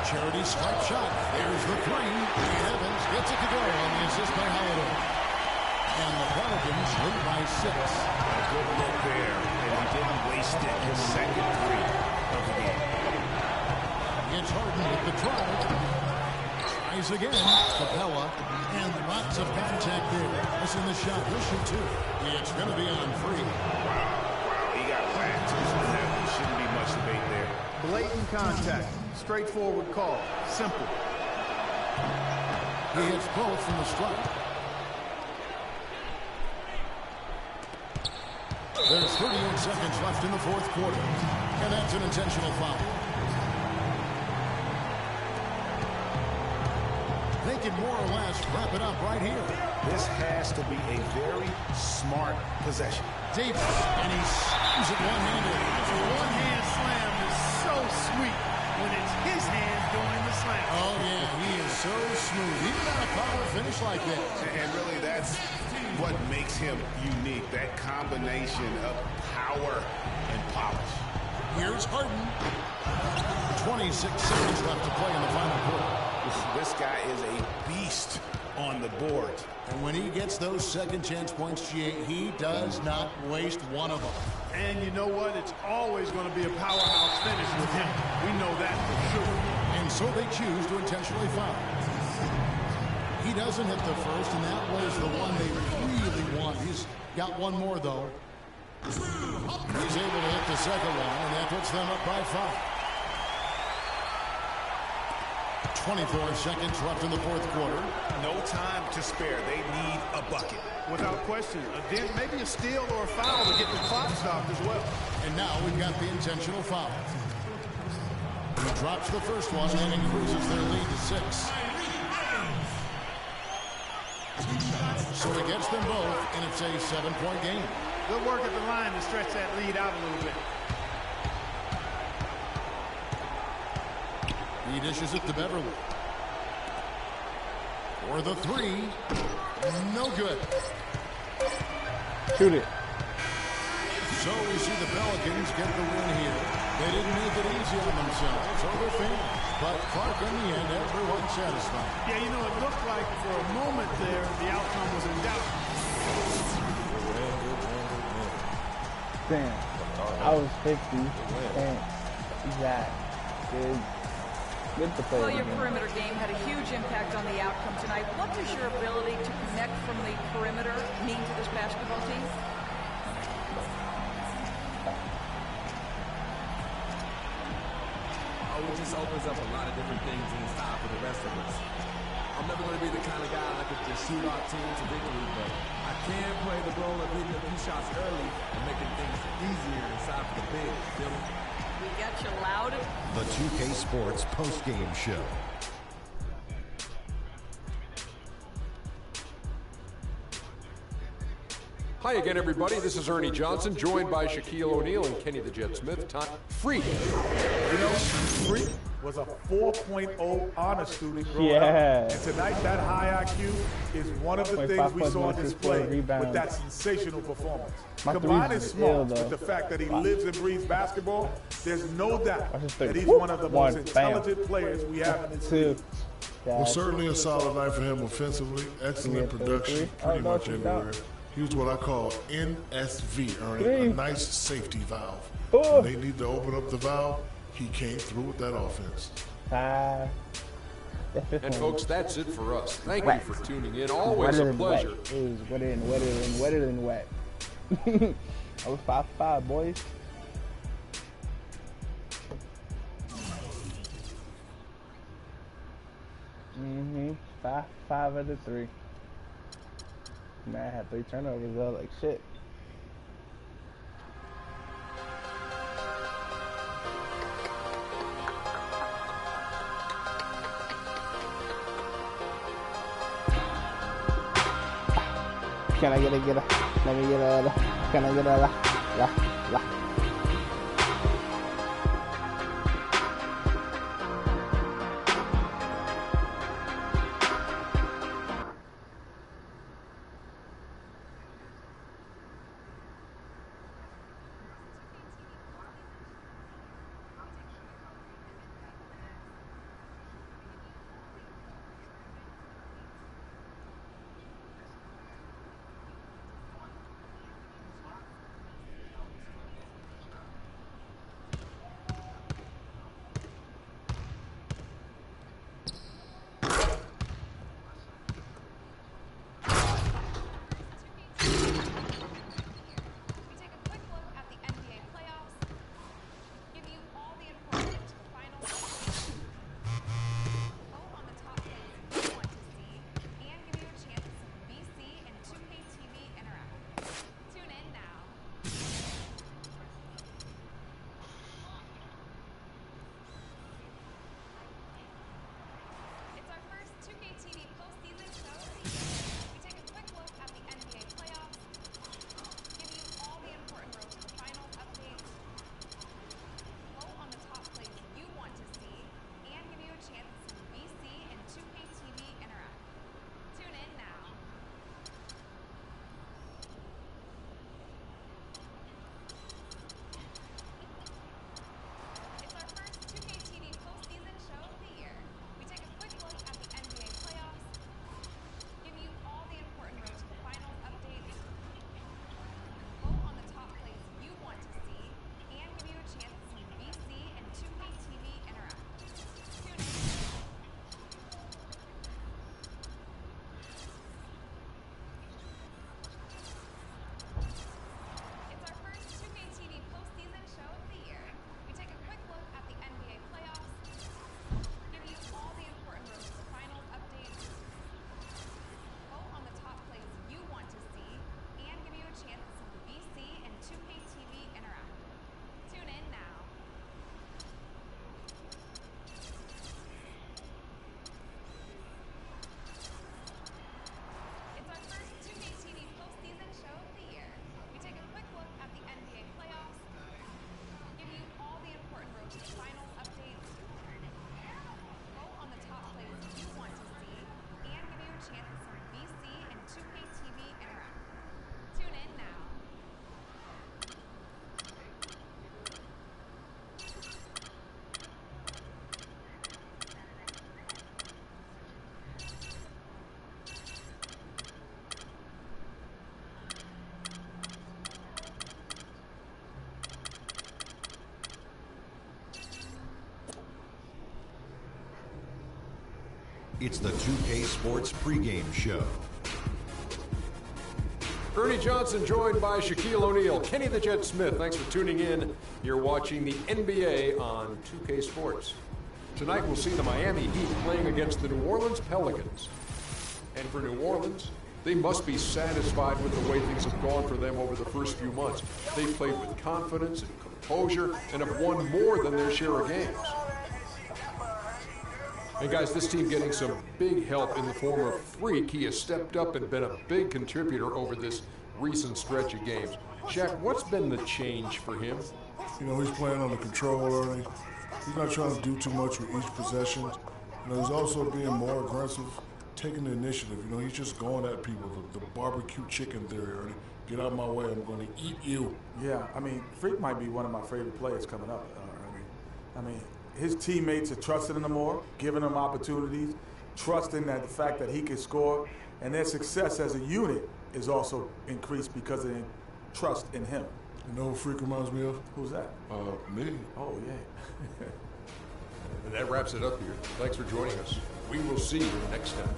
S1: Charity stripe shot. There's the three. And Evans gets it to go on the assist by Holiday. And the Pelicans lead by 6.
S6: A good look there, and he didn't waste it. His second three of the game.
S1: It's Harden with the drive. Tries again. Capella. And lots of contact there. Missing the shot. He'll shoot 2. It's going to be on free.
S6: Wow. He got whacked. There shouldn't be much debate there.
S7: Blatant contact. Straightforward call. Simple.
S1: He hits both from the stripe. There's 38 seconds left in the fourth quarter. And that's an intentional foul. They can more or less wrap it up right here.
S6: This has to be a very smart possession.
S1: Deep, and he slams it one-handed.
S7: A one-hand slam is so sweet when it's his hand doing the slam.
S1: Oh, yeah, he is so smooth. Even on a power finish like that.
S6: And really, that's what makes him unique, that combination of power and polish.
S1: Here's Harden. 26 seconds left to play in the final quarter.
S6: This guy is a beast on the board.
S1: And when he gets those second chance points, he does not waste one of them.
S7: And you know what? It's always going to be a powerhouse finish with him. We know that for sure.
S1: And so they choose to intentionally foul. He doesn't hit the first, and that was the one they really want. He's got one more, though. He's able to hit the second one, and that puts them up by 5. 24 seconds left in the fourth quarter.
S6: No time to spare. They need a bucket.
S7: Without question. Again, maybe a steal or a foul to get the clock stopped as well.
S1: And now we've got the intentional foul. He drops the first one and increases their lead to 6. So he gets them both, and it's a 7-point game.
S7: Good work at the line to stretch that lead out a little bit.
S1: He dishes it to Beverly. For the 3. No good.
S5: Shoot it.
S1: So we see the Pelicans get the win here. They didn't make it easy on themselves or their fans. But Clark, in the end, everyone satisfied.
S7: Yeah, you know, it looked like for a moment there, the outcome was in doubt.
S5: Damn. I was 50. And that did.
S9: Well, your perimeter game had a huge impact on the outcome tonight. What does your ability to connect from the perimeter mean to this basketball team?
S11: Oh, it just opens up a lot of different things inside for the rest of us. I'm never going to be the kind of guy that could just shoot our team to victory, but I can play the role of hitting a few shots early and making things easier inside for the big. Feel me?
S9: We got you loud.
S12: The 2K Sports postgame show.
S2: Hi again, everybody. This is Ernie Johnson, joined by Shaquille O'Neal and Kenny the Jet Smith. Freak.
S13: You know, Freak was a 4.0 honor student growing up.
S5: Yeah.
S13: And tonight, that high IQ is one of the things we saw on display with that sensational performance. Combining Smart with the fact that he lives and breathes basketball, there's no doubt that he's one of the most intelligent players we have in this league.
S4: Well, certainly a solid night for him offensively. Excellent production pretty much everywhere. He was what I call NSV, earning a nice safety valve. When they need to open up the valve, he came through with that offense.
S2: And folks, that's it for us. Thank you for tuning in. Always a pleasure.
S5: It was wetter than wet. I was 5'5", boys. 5 out of 3. Man, I had 3 turnovers though, like shit. Can I get a, let me get a, can I get a, la.
S12: It's the 2K Sports pregame show.
S2: Ernie Johnson joined by Shaquille O'Neal, Kenny the Jet Smith. Thanks for tuning in. You're watching the NBA on 2K Sports. Tonight we'll see the Miami Heat playing against the New Orleans Pelicans. And for New Orleans, they must be satisfied with the way things have gone for them over the first few months. They've played with confidence and composure and have won more than their share of games. And guys, this team getting some big help in the form of Freak. He has stepped up and been a big contributor over this recent stretch of games. Shaq, what's been the change for him?
S4: You know, he's playing under control early. He's not trying to do too much with each possession. You know, he's also being more aggressive, taking the initiative. You know, he's just going at people. The barbecue chicken theory, Ernie. Get out of my way, I'm going to eat you.
S13: Yeah, I mean, Freak might be one of my favorite players coming up, Ernie. I mean, his teammates are trusting him more, giving him opportunities, trusting that the fact that he can score, and their success as a unit is also increased because of their trust in him.
S4: You know who Freak reminds me of?
S13: Who's that?
S4: Me.
S13: Oh, yeah.
S2: And that wraps it up here. Thanks for joining us. We will see you next time.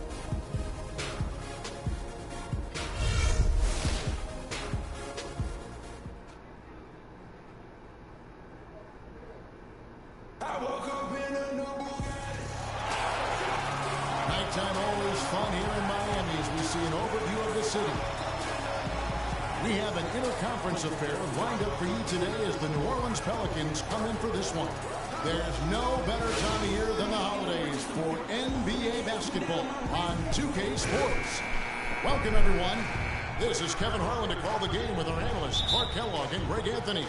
S1: Nighttime always fun here in Miami as we see an overview of the city. We have an interconference affair lined up for you today as the New Orleans Pelicans come in for this one. There's no better time of year than the holidays for NBA basketball on 2K Sports. Welcome, everyone. This is Kevin Harlan to call the game with our analysts Clark Kellogg and Greg Anthony.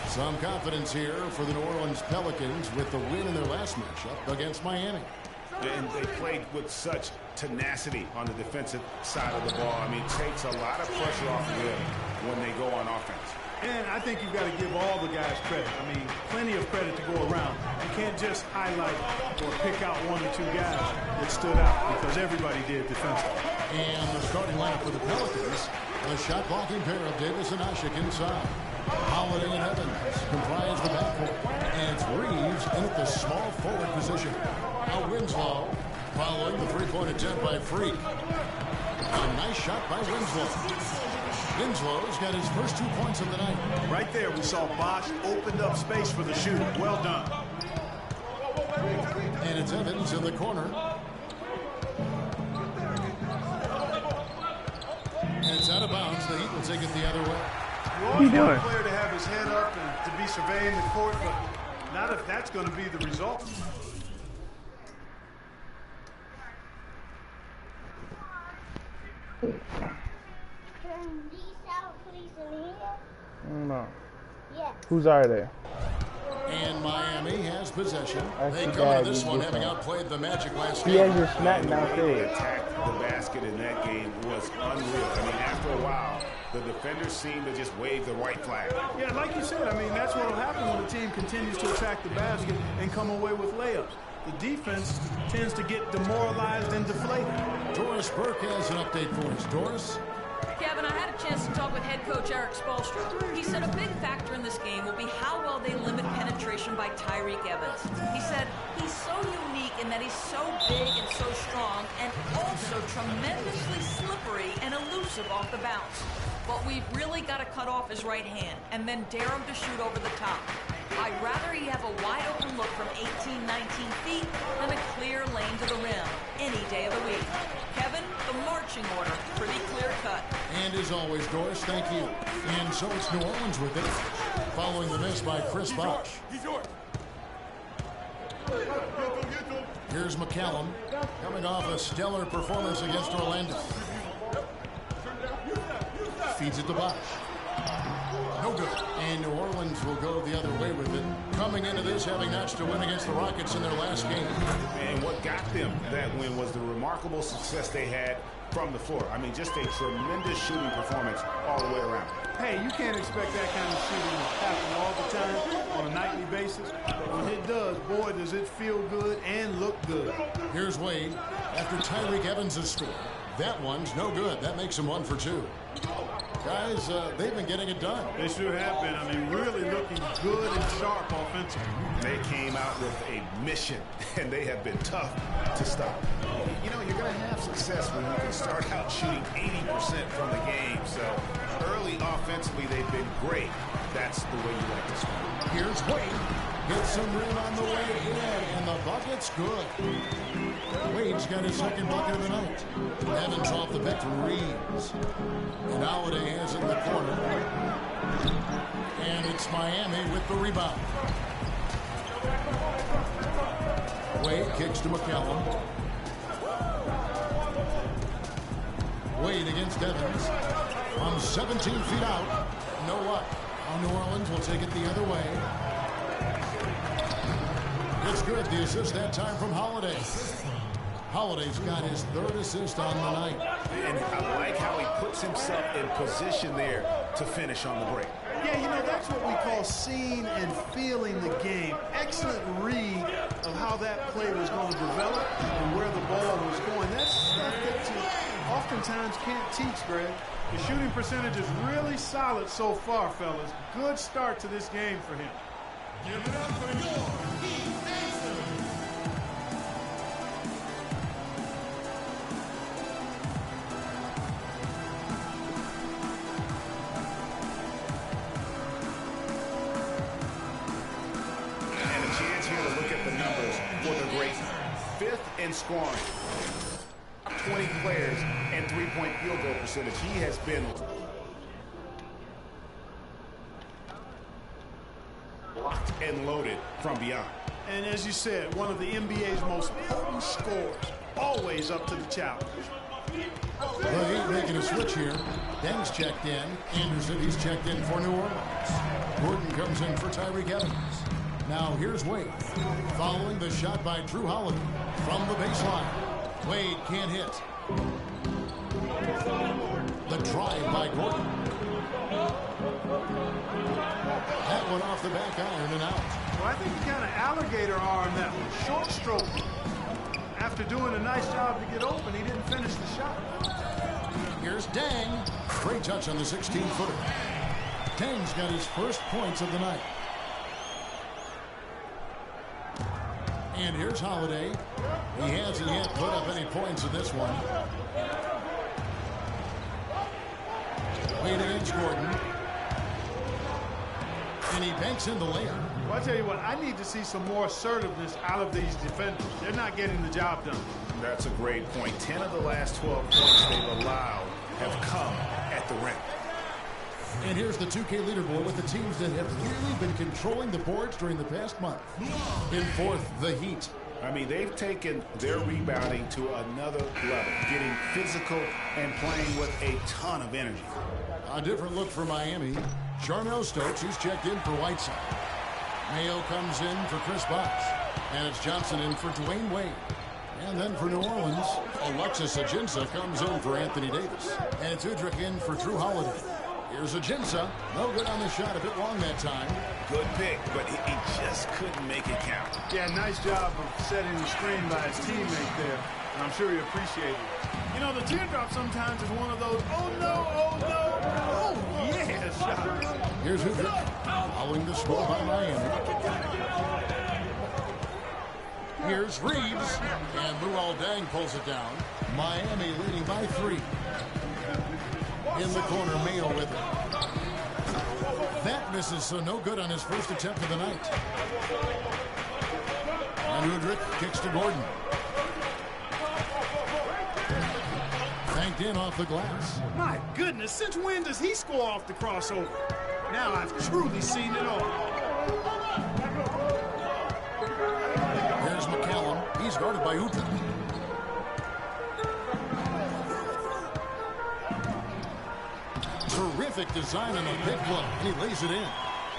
S1: Some confidence here for the New Orleans Pelicans with the win in their last matchup against Miami.
S6: And they played with such tenacity on the defensive side of the ball. I mean, it takes a lot of pressure off of them when they go on offense.
S7: And I think you've got to give all the guys credit. I mean, plenty of credit to go around. You can't just highlight or pick out one or two guys that stood out because everybody did defensively.
S1: And the starting lineup for the Pelicans, the shot blocking pair of Davis and Ashik inside. Holiday and Evans comprise the backcourt. And it's Reeves in at the small forward position. Now Winslow following the three-point attempt by Freak. A nice shot by Winslow. Winslow's got his first 2 points of the night.
S7: Right there, we saw Bosch opened up space for the shooter. Well done.
S1: And it's Evans in the corner. And it's out of bounds. The Heat will take it the other way.
S7: You always want a player to have his head up and to be surveying the court, but not if that's going to be the result.
S5: No. Who's are they?
S1: And Miami has possession. They come into this one having outplayed the Magic last game.
S5: He has your smack downstairs.
S6: The basket in that game was unreal. I mean, after a while, the defenders seemed to just wave the white flag.
S7: Yeah, like you said, I mean, that's what will happen when the team continues to attack the basket and come away with layups. The defense tends to get demoralized and deflated.
S1: Doris Burke has an update for us. Doris?
S9: Kevin, I had a chance to talk with head coach Eric Spoelstra. He said a big factor in this game will be how well they limit penetration by Tyreke Evans. He said he's so unique in that he's so big and so strong and also tremendously slippery and elusive off the bounce. But we've really got to cut off his right hand and then dare him to shoot over the top. I'd rather he have a wide open look from 18, 19 feet than a clear lane to the rim any day of the week. Kevin, the marching order, pretty clear cut.
S1: And as always, Doris, thank you. And so it's New Orleans with it, following the miss by Chris Bosh. Here's McCallum, coming off a stellar performance against Orlando. Feeds it to Bosh. No good. And New Orleans will go the other way with it. Coming into this, having notched a win against the Rockets in their last game.
S6: And what got them that win was the remarkable success they had from the floor. I mean, just a tremendous shooting performance all the way around.
S7: Hey, you can't expect that kind of shooting to happen all the time on a nightly basis. But when it does, boy, does it feel good and look good.
S1: Here's Wade. After Tyreke Evans has scored, that one's no good. That makes him 1 for 2. Guys, they've been getting it done.
S7: They sure have been. I mean, really looking good and sharp offensively.
S6: They came out with a mission, and they have been tough to stop. You know, you're going to have success when you can start out shooting 80% from the game. So early offensively, they've been great. That's the way you like to start.
S1: Here's Wade. Gets some rim on the way in, and the bucket's good. Wade's got his second bucket of the night. Evans off the bench from Reeves. And Holiday has it in the corner. And it's Miami with the rebound. Wade kicks to McCallum. Wade against Evans. From 17 feet out. You know what? New Orleans will take it the other way. It's good. The assist that time from Holiday. Holiday's got his third assist on the night.
S6: And I like how he puts himself in position there to finish on the break.
S7: Yeah, you know, that's what we call seeing and feeling the game. Excellent read of how that play was going to develop and where the ball was going. That's stuff that oftentimes can't teach, Greg. The shooting percentage is really solid so far, fellas. Good start to this game for him.
S1: Give it up for Y.B.G.
S6: And a chance here to look at the numbers for the great. 5th in scoring. 20 players and 3-point field goal percentage. He has been locked and loaded from beyond.
S7: And as you said, one of the NBA's most potent scorers. Always up to the challenge.
S1: The Heat making a switch here. Deng's checked in. Anderson, he's checked in for New Orleans. Gordon comes in for Tyreke Evans. Now here's Wade. Following the shot by Drew Holiday from the baseline. Wade can't hit. The drive by Gordon. That one off the back iron and out.
S7: Well, I think he kind of alligator armed that one. Short stroke. After doing a nice job to get open, he didn't finish the shot.
S1: Here's Deng. Great touch on the 16-footer. Deng's got his first points of the night. And here's Holiday. He hasn't yet put up any points in this one. Wade against Gordon. And he banks in the layup.
S7: Well, I'll tell you what, I need to see some more assertiveness out of these defenders. They're not getting the job done.
S6: That's a great point. 10 of the last 12 points they've allowed have come at the rim.
S1: And here's the 2K leaderboard with the teams that have really been controlling the boards during the past month. In 4th, the Heat.
S6: I mean, they've taken their rebounding to another level, getting physical and playing with a ton of energy.
S1: A different look for Miami. Jarmel Stokes, he's checked in for Whiteside. Mayo comes in for Chris Bosh. And it's Johnson in for Dwayne Wade. And then for New Orleans, Alexis Ajinça comes in for Anthony Davis. And it's Udrih in for Drew Holiday. Here's Ajinça. No good on the shot, a bit long that time.
S6: Good pick, but he just couldn't make it count.
S7: Yeah, nice job of setting the screen by his teammate there. And I'm sure he appreciated it. You know, the teardrop sometimes is one of those, oh no, oh no, oh yeah shots.
S1: Here's Udrih, following the score by Miami. Here's Reeves, and Luol Deng pulls it down. Miami leading by 3. In the corner, Mayo with it. That misses, so no good on his first attempt of the night. And Udrih kicks to Gordon. Banked in off the glass.
S7: My goodness, since when does he score off the crossover? Now I've truly seen it all.
S1: There's McCallum. He's guarded by Udrih. Terrific design on a big look. He lays it in.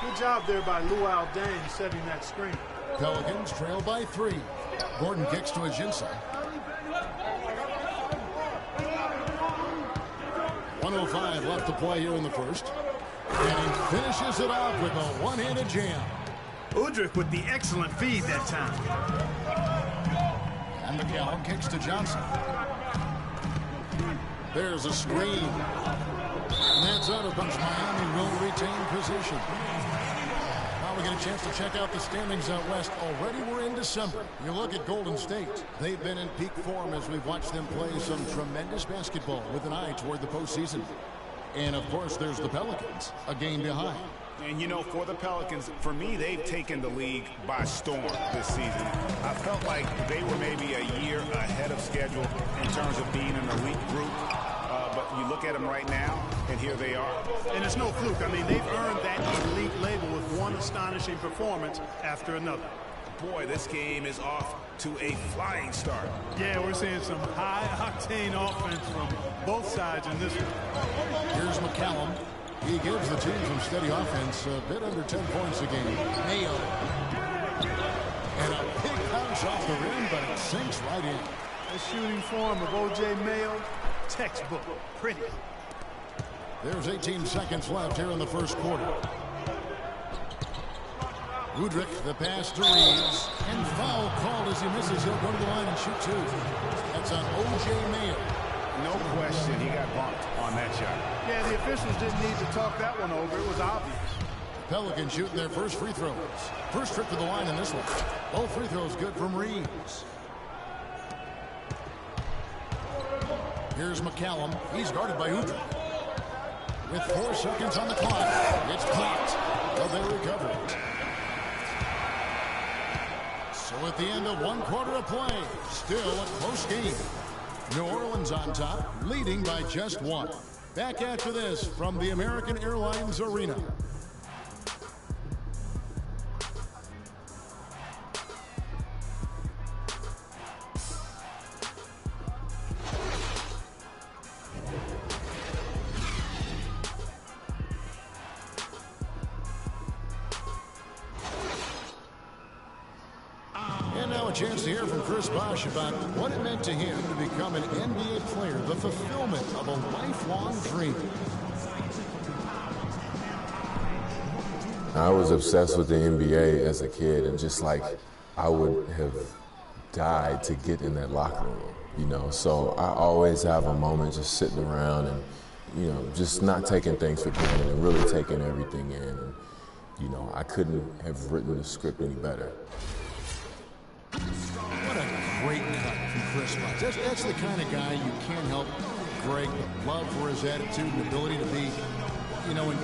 S7: Good job there by Luol Deng setting that screen.
S1: Pelicans trail by 3. Gordon kicks to Ajinça. 1:05 left to play here in the first. And he finishes it off with a one-handed jam.
S7: Udrih with the excellent feed that time.
S1: And McCallum kicks to Johnson. There's a screen. And that's out of bounds. Miami will retain possession. Now we get a chance to check out the standings out west. Already we're in December. You look at Golden State. They've been in peak form as we've watched them play some tremendous basketball with an eye toward the postseason. And, of course, there's the Pelicans, a game behind.
S6: And, you know, for the Pelicans, for me, they've taken the league by storm this season. I felt like they were maybe a year ahead of schedule in terms of being an elite group. But you look at them right now, and here they are.
S7: And it's no fluke. I mean, they've earned that elite label with one astonishing performance after another.
S6: Boy, this game is off to a flying start.
S7: Yeah, we're seeing some high-octane offense from both sides in this one.
S1: Here's McCallum. He gives the team some steady offense, a bit under 10 points a game. Mayo. And a big bounce off the rim, but it sinks right in.
S7: The shooting form of O.J. Mayo, textbook, pretty.
S1: There's 18 seconds left here in the first quarter. Udrih, the pass to Reeves, and foul called as he misses. He'll go to the line and shoot 2. That's on O.J. Mayo.
S6: No question, he got bumped on that shot.
S7: Yeah, the officials didn't need to talk that one over. It was obvious.
S1: Pelicans shooting their first free throws. First trip to the line in this one. Both free throws good from Reeves. Here's McCallum. He's guarded by Udrih. With 4 seconds on the clock, it's blocked, but they recover it. So at the end of 1 quarter of play, still a close game. New Orleans on top, leading by just 1. Back after this from the American Airlines Arena. A chance to hear from Chris Bosh about what it meant to him to become an NBA player, the fulfillment of a lifelong dream.
S14: I was obsessed with the NBA as a kid, and just like I would have died to get in that locker room, you know. So I always have a moment just sitting around and, you know, just not taking things for granted and really taking everything in. And, you know, I couldn't have written the script any better.
S1: What a great cut from Chris Bosh. That's the kind of guy you can't help Greg love for his attitude and ability to be, you know, with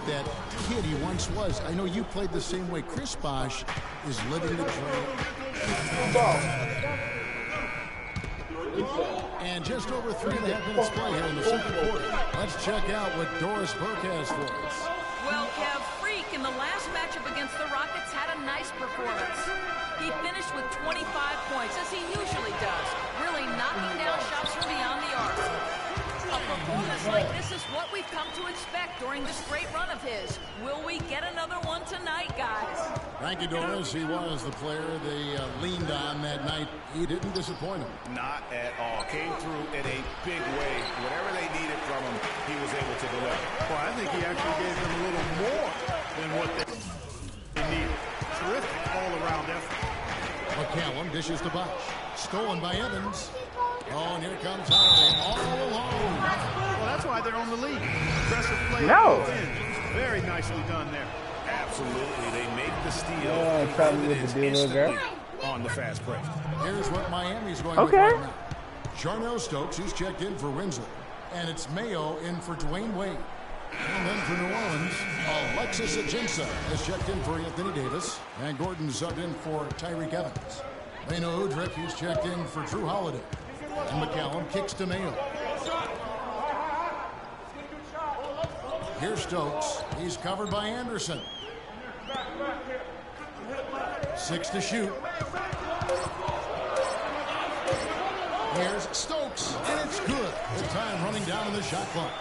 S1: that kid he once was. I know you played the same way. Chris Bosh is living the dream. And just over 3.5 minutes play here in the second quarter. Let's check out what Doris Burke has for us.
S9: Well, Kev, Freak in the last matchup against the Rockets had a nice performance. He finished with 25 points, as he usually does, really knocking down shots from beyond the arc. A performance like this is what we've come to expect during this great run of his. Will we get another one tonight, guys?
S1: Thank you, Doris. He was the player they leaned on that night. He didn't disappoint them.
S6: Not at all. Came through in a big way. Whatever they needed from him, he was able to deliver.
S7: Well, I think he actually gave them a little more than what they needed. Terrific all-around effort.
S1: McCallum dishes to Bosh. Stolen by Evans. Oh, and here comes Holiday all alone.
S7: Well, that's why they're on the lead. Aggressive play.
S5: No.
S7: Very nicely done there.
S6: Absolutely. They make the steal.
S5: Oh, probably with the deal, girl.
S6: On the fast break.
S1: Here's what Miami's going with right now. Charnel Stokes, he's checked in for Windsor. And it's Mayo in for Dwayne Wade. And then for New Orleans, Alexis Ajinça has checked in for Anthony Davis. And Gordon subbed in for Tyreek Evans. Leno Udrih, he's checked in for Drew Holiday. And McCallum kicks to Mayo. Here's Stokes. He's covered by Anderson. 6 to shoot. Here's Stokes, and it's good. The time running down in the shot clock.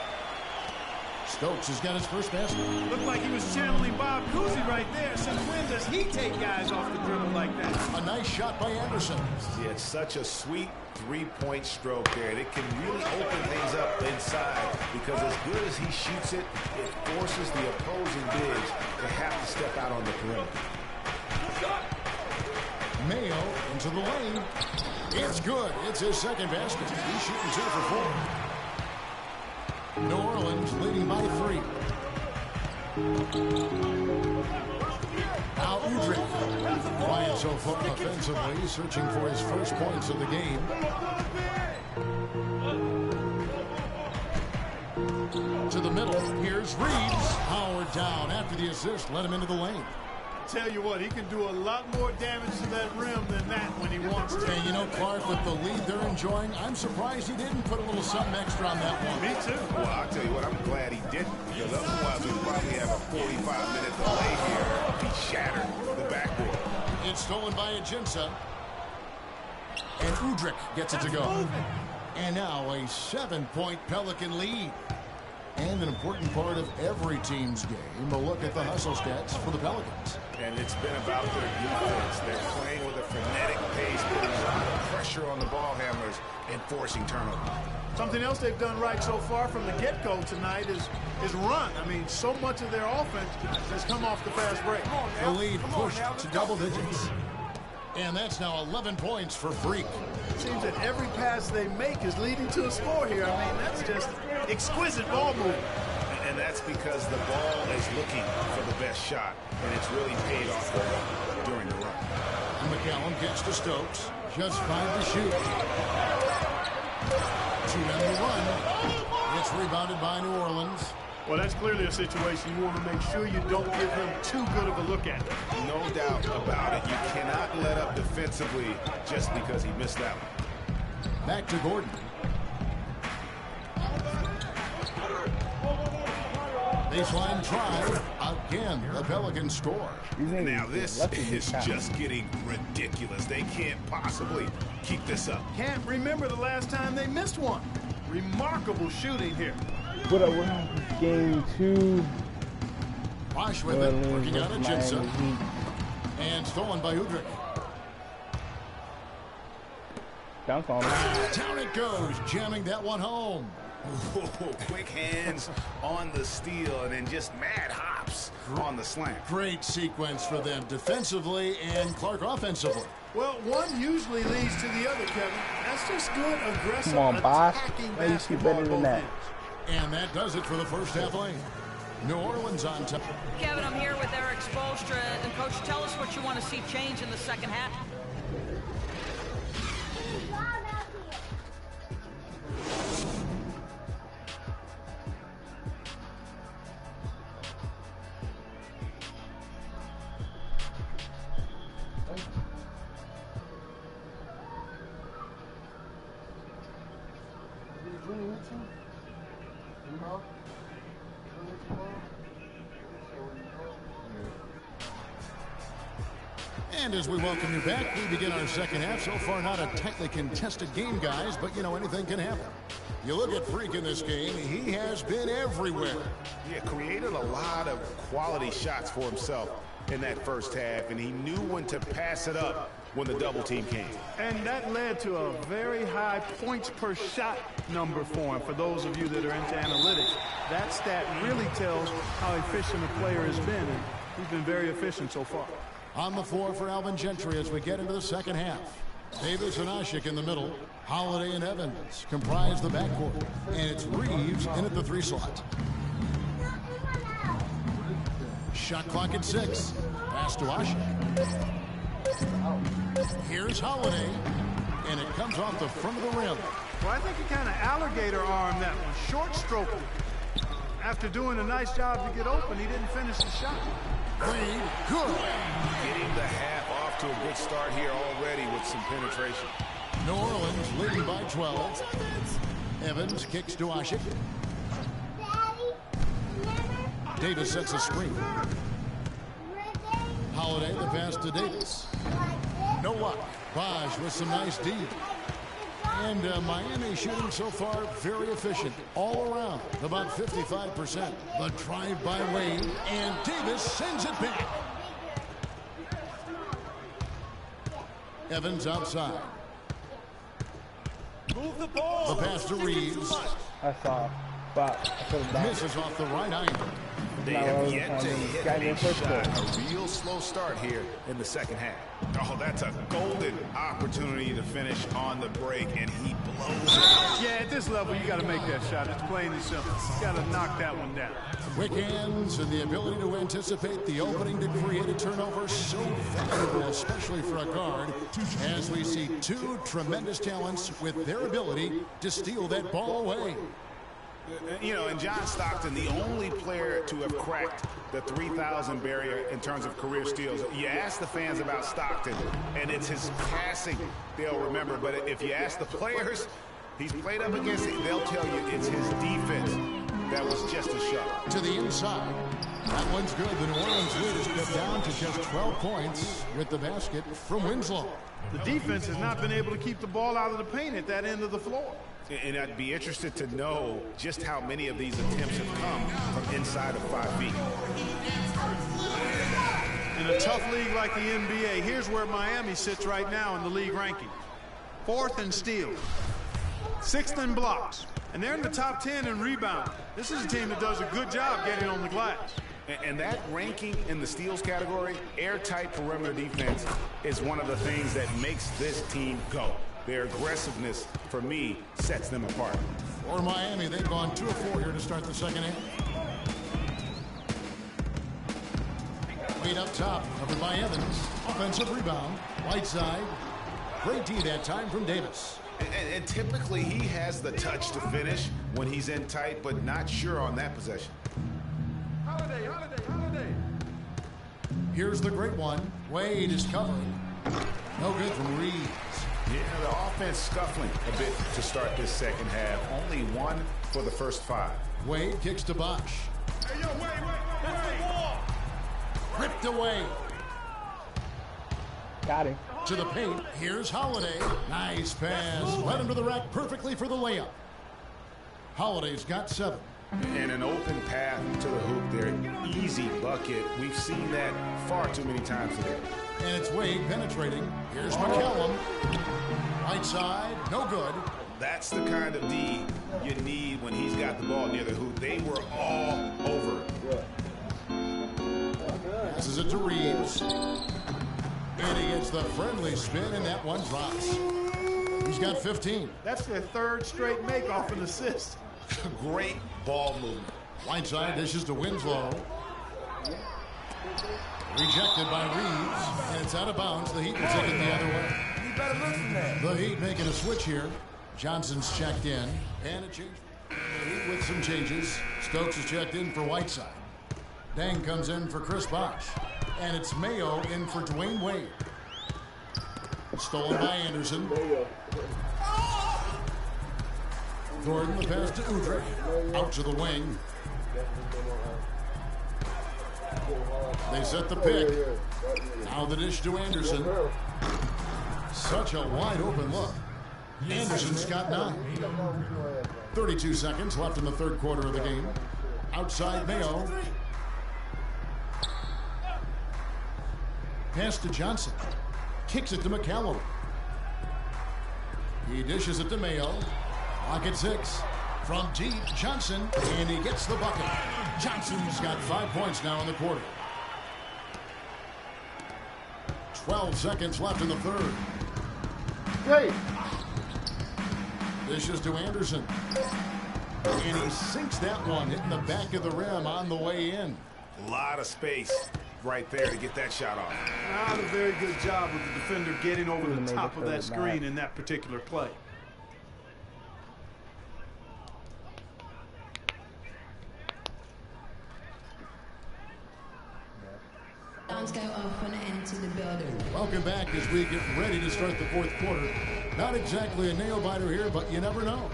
S1: Stokes has got his first basket.
S7: Looked like he was channeling Bob Cousy right there. Since when does he take guys off the dribble like that?
S1: A nice shot by Anderson.
S6: Yeah, it's such a sweet three-point stroke there. It can really open things up inside because as good as he shoots it, it forces the opposing bigs to have to step out on the perimeter.
S1: Mayo into the lane. It's good. It's his second basket. He's shooting 2 for 4. New Orleans leading by 3. Now Udrih. Quiet so far offensively, searching for his first points of the game. To the middle. Here's Reeves. Howard down after the assist. Let him into the lane.
S7: Tell you what, he can do a lot more damage to that rim than that when he wants to.
S1: And you know, Clark, with the lead they're enjoying, I'm surprised he didn't put a little something extra on that one.
S7: Me too.
S6: Well, I'll tell you what, I'm glad he didn't, because otherwise we'd probably have a 45-minute delay here if he shattered the backboard.
S1: It's stolen by Ajinça. And Udrih gets it to go. And now a 7-point Pelican lead. And an important part of every team's game, a look at the hustle stats for the Pelicans.
S6: And it's been about their defense. They're playing with a frenetic pace, putting a lot of pressure on the ball handlers and forcing turnovers.
S7: Something else they've done right so far from the get-go tonight is run. I mean, so much of their offense has come off the fast break.
S1: The lead pushed to double digits. And that's now 11 points for Freak.
S7: It seems that every pass they make is leading to a score here. I mean, that's just exquisite ball movement.
S6: And that's because the ball is looking for the best shot, and it's really paid off during the run.
S1: McCallum gets to Stokes. Just 5 to shoot. 2 on the run. It's rebounded by New Orleans.
S7: Well, that's clearly a situation you want to make sure you don't give him too good of a look at.
S6: No doubt about it. You cannot let up defensively just because he missed out.
S1: Back to Gordon. Baseline drive. Again, the Pelicans score.
S6: Now this is just getting ridiculous. They can't possibly keep this up.
S7: Can't remember the last time they missed one. Remarkable shooting here.
S5: What up, game 2.
S1: Wash with it, working on Ajinça. And stolen by Udrih.
S5: Bounce on it.
S1: Down it goes, jamming that one home.
S6: Whoa, quick hands on the steal and then just mad hops on the slant.
S1: Great sequence for them defensively and Clark offensively.
S7: Well, one usually leads to the other, Kevin. That's just good, aggressive,
S5: Come on, boss.
S7: attacking
S5: How you see better than that?
S1: And that does it for the first half lane. New Orleans on top.
S9: Kevin, I'm here with Eric Spoelstra. And, Coach, tell us what you want to see change in the second half.
S1: And as we welcome you back, we begin our second half. So far, not a tightly contested game, guys, but, you know, anything can happen. You look at Freak in this game, he has been everywhere.
S6: Yeah, created a lot of quality shots for himself in that first half, and he knew when to pass it up when the double team came.
S7: And that led to a very high points per shot number for him. For those of you that are into analytics, that stat really tells how efficient a player has been, and he's been very efficient so far.
S1: On the floor for Alvin Gentry as we get into the second half. Davis and Asik in the middle. Holiday and Evans comprise the backcourt. And it's Reeves in at the 3 slot. Shot clock at 6. Pass to Asik. Here's Holiday. And it comes off the front of the rim.
S7: Well, I think he kind of alligator armed that one. Short stroking. After doing a nice job to get open, he didn't finish the shot.
S1: Reed, good.
S6: Getting the half off to a good start here already with some penetration.
S1: New Orleans leading by 12. Evans kicks to Asik. Davis sets a screen. Holiday the pass to Davis. No luck. Bosch with some nice D. And Miami shooting so far very efficient all around, about 55%. The drive by Wade, and Davis sends it back. Evans outside.
S7: Move the ball.
S1: The pass to Reeves.
S5: I saw, but I could have done.
S1: Misses off the right angle.
S6: They have yet to hit a shot. A real slow start here in the second half. Oh, that's a golden opportunity to finish on the break, and he blows it.
S7: Yeah, at this level, you got to make that shot. It's plain and simple. You got to knock that one down.
S1: Quick hands and the ability to anticipate the opening to create a turnover, so valuable, especially for a guard, as we see two tremendous talents with their ability to steal that ball away.
S6: You know, and John Stockton, the only player to have cracked the 3,000 barrier in terms of career steals. You ask the fans about Stockton, and it's his passing they'll remember. But if you ask the players he's played up against, they'll tell you it's his defense that was just as sharp.
S1: To the inside. That one's good. The New Orleans lead is cut down to just 12 points with the basket from Winslow.
S7: The defense has not been able to keep the ball out of the paint at that end of the floor.
S6: And I'd be interested to know just how many of these attempts have come from inside of 5 feet.
S7: In a tough league like the NBA, here's where Miami sits right now in the league rankings. 4th in steals, 6th in blocks, and they're in the top 10 in rebound. This is a team that does a good job getting on the glass.
S6: And that ranking in the steals category, airtight perimeter defense, is one of the things that makes this team go. Their aggressiveness, for me, sets them apart.
S1: For Miami, they've gone 2 of 4 here to start the second half. Wade up top, covered by Evans. Offensive rebound, right side. Great D that time from Davis.
S6: And typically, he has the touch to finish when he's in tight, but not sure on that possession.
S7: Holiday.
S1: Here's the great one. Wade is covering. No good from Reeves.
S6: Yeah, the offense scuffling a bit to start this second half. Only 1 for the first 5.
S1: Wade kicks to Bosch.
S7: Hey, yo, wait. That's the ball.
S1: Ripped away.
S5: Got him.
S1: To the paint. Here's Holiday. Nice pass. Led him to the rack perfectly for the layup. Holiday's got 7.
S6: And an open path to the hoop there. Easy bucket. We've seen that far too many times today.
S1: And it's Wade penetrating. Here's McCallum. Right side, no good.
S6: That's the kind of D you need when he's got the ball near the hoop. They were all over.
S1: Passes it to Reeves. And he gets the friendly spin, and that one drops. He's got 15.
S7: That's their 3rd straight make off an assist.
S6: Great ball movement.
S1: Right side dishes to Winslow. Rejected by Reeves, and it's out of bounds. The Heat will take it the other way. The Heat making a switch here. Johnson's checked in, and a change. The Heat with some changes. Stokes is checked in for Whiteside. Dang comes in for Chris Bosch, and it's Mayo in for Dwayne Wade. Stolen by Anderson. Gordon, the pass to Udrih. Out to the wing. They set the pick. Now the dish to Anderson. Such a wide open look. Anderson's got 9. 32 seconds left in the 3rd quarter of the game. Outside Mayo. Pass to Johnson. Kicks it to McCallum. He dishes it to Mayo. Clock at 6. From deep, Johnson, and he gets the bucket. Johnson's got 5 points now in the quarter. 12 seconds left in the 3rd.
S4: Hey!
S1: Dishes to Anderson. And he sinks that one, hitting the back of the rim on the way in.
S6: A lot of space right there to get that shot off.
S7: Not a very good job with the defender getting over the top of that screen in that particular play.
S15: Alarms go off when I enter the building.
S1: Welcome back as we get ready to start the 4th quarter. Not exactly a nail-biter here, but you never know.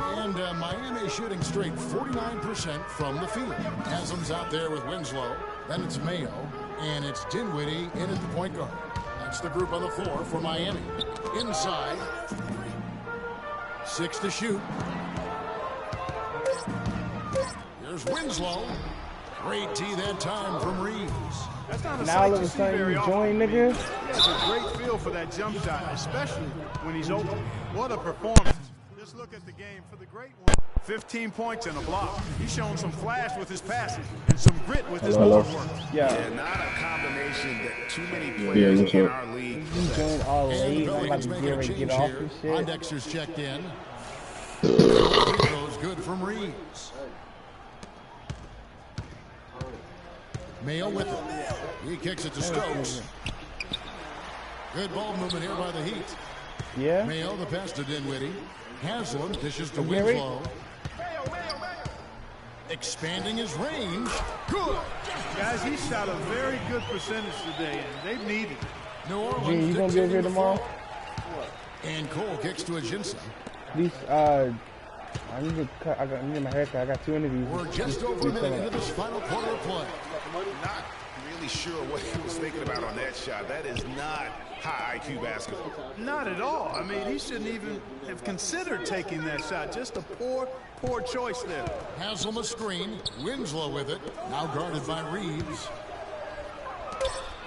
S1: And Miami shooting straight 49% from the field. Haslam's out there with Winslow. Then it's Mayo. And it's Dinwiddie in at the point guard. That's the group on the floor for Miami. Inside. 6 to shoot. Here's Winslow. Great tee that time from Reeves.
S7: That's not a
S5: now all
S7: sight
S5: of
S7: to
S5: a
S7: see
S5: sudden
S7: very
S5: you
S7: often.
S5: join, nigga.
S7: He has a great feel for that jump shot, especially when he's open. What a performance. Just look at the game for the great one. 15 points and a block. He's shown some flash with his passing and some grit with his board work.
S6: Yeah, not a combination that too many players in our league
S5: You joined all late. I'm about to get off this shit.
S1: Pondexter's checked in. Throws good from Reeves. Mayo with it. He kicks it to Stokes. Good ball movement here by the Heat.
S5: Yeah.
S1: Mayo the pass to Dinwiddie. Haslam dishes to Winslow. Expanding his range. Good.
S7: Guys, he shot a very good percentage today, and they've needed it.
S1: New Orleans.
S5: Gene, you gonna be over here tomorrow?
S1: And Cole kicks to Ajinça.
S5: These, I need to cut. I need my haircut. I got 2 interviews.
S1: We're just over a minute into this final quarter of play.
S6: Not really sure what he was thinking about on that shot. That is not high IQ basketball.
S7: Not at all. I mean, he shouldn't even have considered taking that shot. Just a poor choice there.
S1: Haslam a screen. Winslow with it. Now guarded by Reeves.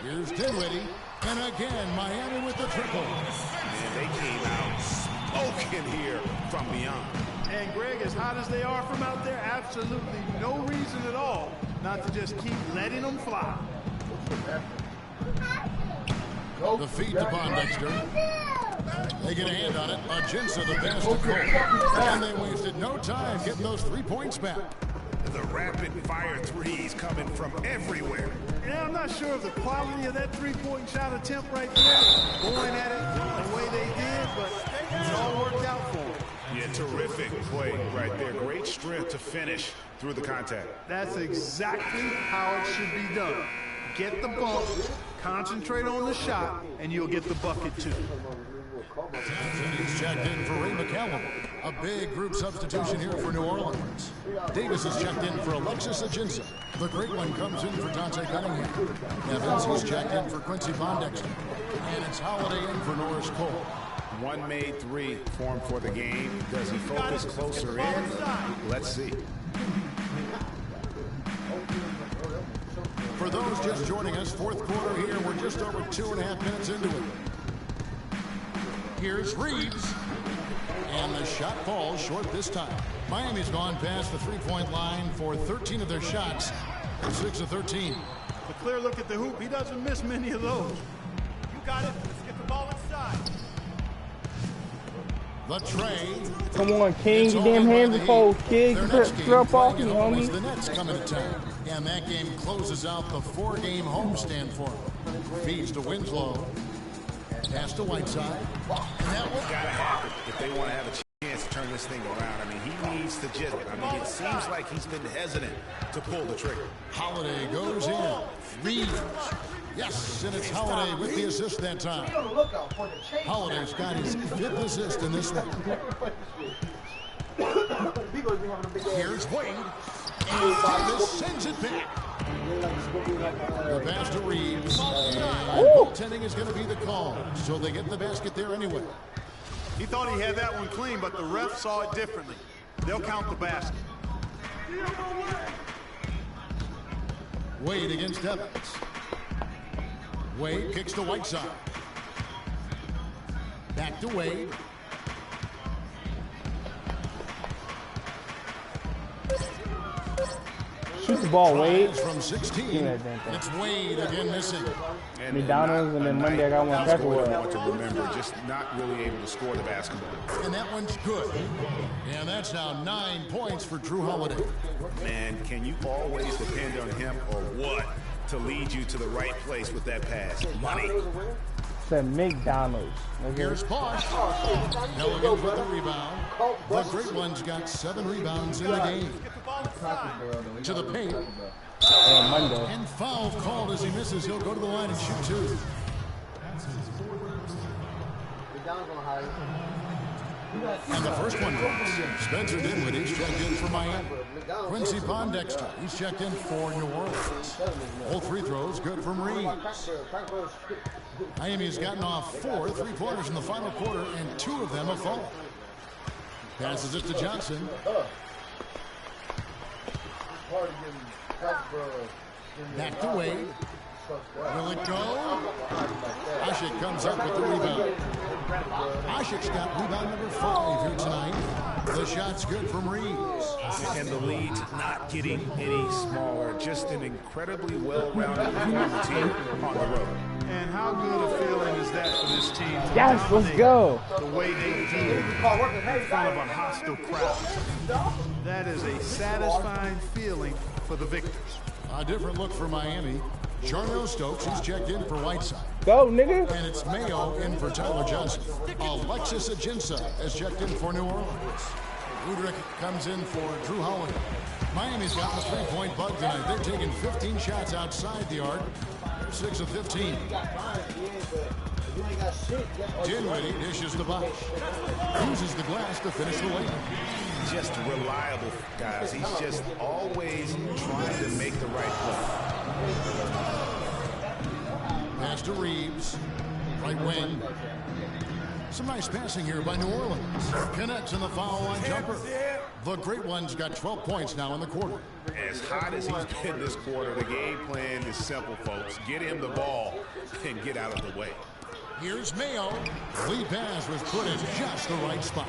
S1: Here's Dinwiddie. And again, Miami with the triple.
S6: And they came out smoking here from beyond.
S7: And Greg, as hot as they are from out there, absolutely no reason at all not to just keep letting them fly.
S1: The feed to Pondexter. They get a hand on it. Ajinça the pass to Cole. And they wasted no time getting those 3 points back.
S6: The rapid fire threes coming from everywhere.
S7: Yeah, I'm not sure of the quality of that three-point shot attempt right there, going at it the way they did, but it all worked out for them.
S6: Yeah, terrific play right there. Great strength to finish through the contact.
S7: That's exactly how it should be done. Get the bump, concentrate on the shot, and you'll get the bucket too.
S1: He's checked in for Ray McCallum. A big group substitution here for New Orleans. Davis is checked in for Alexis Ajinça. The great one comes in for Dante Cunningham. Evans is checked in for Quincy Pondexter. And it's Holiday in for Norris Cole.
S6: One made 3 formed for the game. Does he focus closer in? Let's see.
S1: For those just joining us, 4th quarter here. We're just over 2.5 minutes into it. Here's Reeves. And the shot falls short this time. Miami's gone past the 3-point line for 13 of their shots. 6 of 13.
S7: A clear look at the hoop. He doesn't miss many of those. You got it. Let's get the ball inside.
S1: The tray.
S5: Come on, King. Your damn hands are cold, kid. Drop off me, homie.
S1: The Nets coming to town. And that game closes out the 4-game homestand for him. Feeds to Winslow. Pass to Whiteside. And that will
S6: gotta happen if they want to have a chance to turn this thing around. I mean, he needs to just, it seems like he's been hesitant to pull the trigger.
S1: Holiday goes in. Reeves. Yes, and it's Holiday with the assist that time. Holiday's got his 5th assist in this one. Here's Wade. And Davis sends it back. The pass to Reeves. And goaltending is going to be the call. So they get the basket there anyway.
S7: He thought he had that one clean, but the ref saw it differently. They'll count the basket.
S1: Wade against Evans. Wade kicks to Whiteside. Back to Wade.
S5: Shoot the ball, Wade.
S1: From 16. It's Wade again missing.
S5: McDonald's, and then Monday I got one Pepper
S6: What to remember, just not really able to score the basketball.
S1: And that one's good. And that's now 9 points for Drew Holiday.
S6: Man, can you always depend on him or what to lead you to the right place with that pass? Money.
S5: Said McDonald's.
S1: Here's Bosch. Milligan with the rebound. The great one's got 7 rebounds in the game. To the paint.
S5: Monday.
S1: And foul called as he misses. He'll go to the line and shoot 2. And the first one goes. Spencer Dinwiddie's checked in for Miami. Quincy Pondexter, he's checked in for New Orleans. All free throws good from Reeves. Miami's gotten off 4 3-pointers in the final quarter, and 2 of them have fallen. Passes it to Johnson. Back to Wade. Will it go? Ashik comes up with the rebound. Ashik's got rebound number 5 here tonight. The shot's good from Reeves.
S6: And the lead's not getting any smaller. Just an incredibly well-rounded performing team on the road.
S7: And how good a feeling is that for this team?
S5: Yes, let's go.
S7: The way they do it in front of a hostile crowd. That is a satisfying feeling for the victors.
S1: A different look for Miami. Jarno Stokes, he's checked in for Whiteside.
S5: Go, nigga.
S1: And it's Mayo in for Tyler Johnson. Alexis Ajinça has checked in for New Orleans. Udrich comes in for Drew Holiday. Miami's got the 3-point bug tonight. They're taking 15 shots outside the arc. They're 6 of 15. Dinwiddie dishes the box. Uses the glass to finish the layup.
S6: Just reliable, guys. He's just always trying to make the right play.
S1: Pass to Reeves. Right wing. Some nice passing here by New Orleans. Connects in the foul line jumper. The Great One's got 12 points now in the quarter.
S6: As hot as he's been this quarter, the game plan is simple, folks. Get him the ball and get out of the way.
S1: Here's Mayo. Lead pass was put in just the right spot.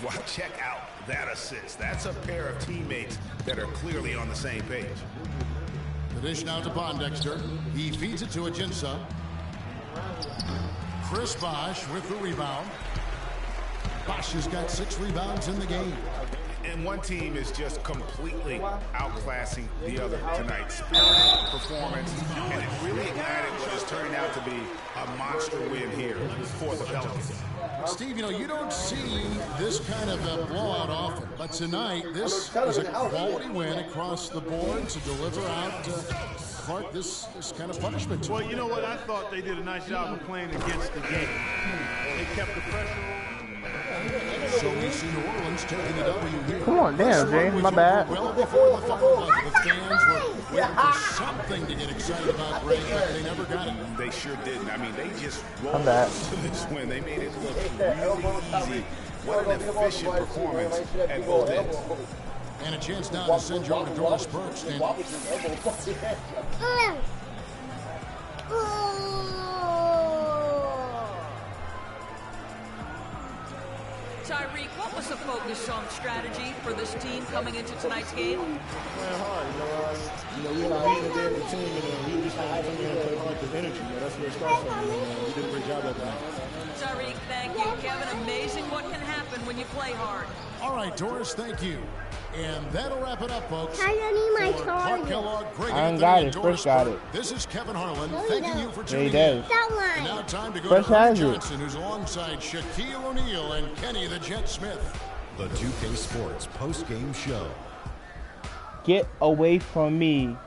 S6: Well, check out that assist. That's a pair of teammates that are clearly on the same page.
S1: The dish now to Pondexter. He feeds it to Ajinça. Chris Bosh with the rebound. Bosh has got 6 rebounds in the game.
S6: And one team is just completely outclassing the other tonight. Spirited performance, and it really ignited what is turning out to be a monster win here for the Pelicans.
S1: Steve, you know, you don't see this kind of a blowout often, but tonight this is a quality win across the board to deliver out Clark this kind of punishment.
S7: Well, you know what? I thought they did a nice job of playing against the game. They kept the pressure on.
S1: So we see New Orleans taking the W here.
S5: Come on, damn, James, my bad.
S1: Well before the final buzzer, the fans were waiting for something to get excited about, Greg, but they never got it.
S6: They sure didn't. I mean, they just rolled to this win. They made it look really easy. What an efficient performance at both ends.
S1: And a chance now to send you over to Doris Burks. And
S9: Tyreek, what was the focus on strategy for this team coming into tonight's game?
S4: Playing hard, we had a beat at the team, and we just had to come in and play hard with energy. That's where it starts from. We did a great job of that.
S9: Tyreek, thank you. Kevin, amazing what can happen when you play hard.
S1: All right, Doris, thank you. And that'll wrap it up, folks.
S16: I don't need my
S1: Clark Kellogg, Greg
S5: I ain't
S1: Anthony,
S5: got
S1: and
S5: it.
S1: Doris
S5: Fresh got
S1: Burke.
S5: it.
S1: This is Kevin Harlan.
S16: No,
S1: Thanking you for
S5: Yeah,
S1: tuning
S5: he does.
S1: in.
S16: That one.
S1: And now time to go
S5: Fresh
S1: to Ernie
S5: has it.
S1: Johnson, who's alongside Shaquille O'Neal and Kenny the Jet Smith.
S12: The 2K Sports post-game show.
S5: Get away from me.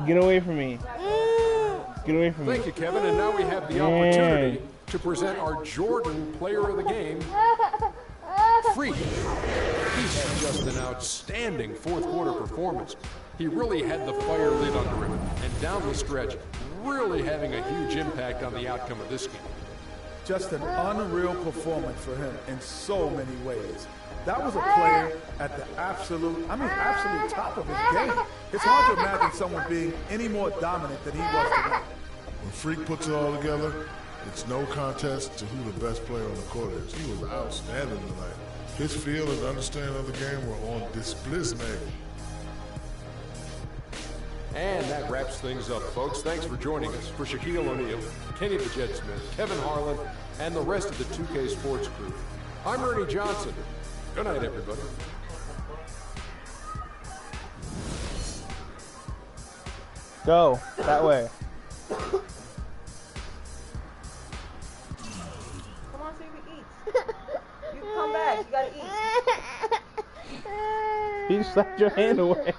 S5: Get away from me. Get away from me.
S2: Thank you, Kevin. And now we have the opportunity to present our Jordan Player of the Game, Freak. He's just an outstanding fourth quarter performance. He really had the fire lit under him, and down the stretch, really having a huge impact on the outcome of this game.
S13: Just an unreal performance for him in so many ways. That was a player at the absolute top of his game. It's hard to imagine someone being any more dominant than he was tonight.
S4: When Freak puts it all together, it's no contest to who the best player on the court is. He was outstanding tonight. His feel and understanding of the game were on display.
S2: And that wraps things up, folks. Thanks for joining us. For Shaquille O'Neal, Kenny the Jet Smith, Kevin Harlan, and the rest of the 2K Sports crew, I'm Ernie Johnson. Good night, everybody.
S5: Go that way.
S8: Come on, so you can eat. You can come back. You gotta eat.
S5: You slapped your hand away.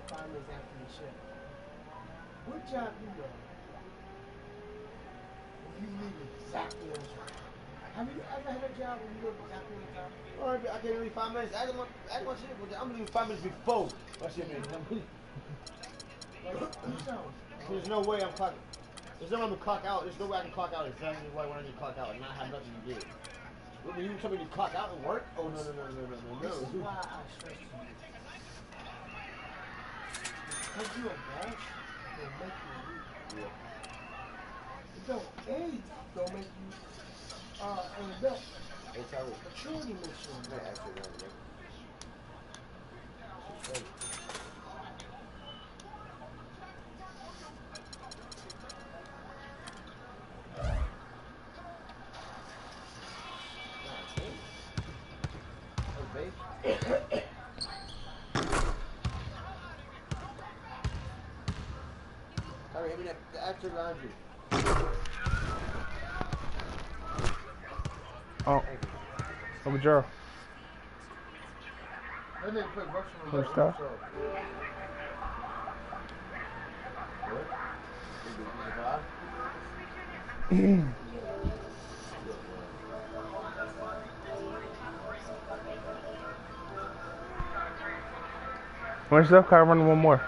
S16: 5 minutes after the show. What job you know? You leave exactly on time. Have you ever had a job where you live exactly on time?
S17: Well, I can't leave 5 minutes. Ask my shit. I'm leaving 5 minutes before my shit is. There's no way I'm clocking. There's no way I'm gonna clock out. There's no way I can clock out exactly right when I need to clock out and not have nothing to do. When you tell me to clock out and work? Oh, no.
S16: This is why I stress to you. Because you're a boss, it'll make you weak. Yeah. It don't age, don't make you end up. Maturity makes you end up.
S17: Sorry, hit me the extra laundry.
S5: Oh. Over Joe.
S17: I didn't put Russian on
S5: First stuff. Where's the car running one more?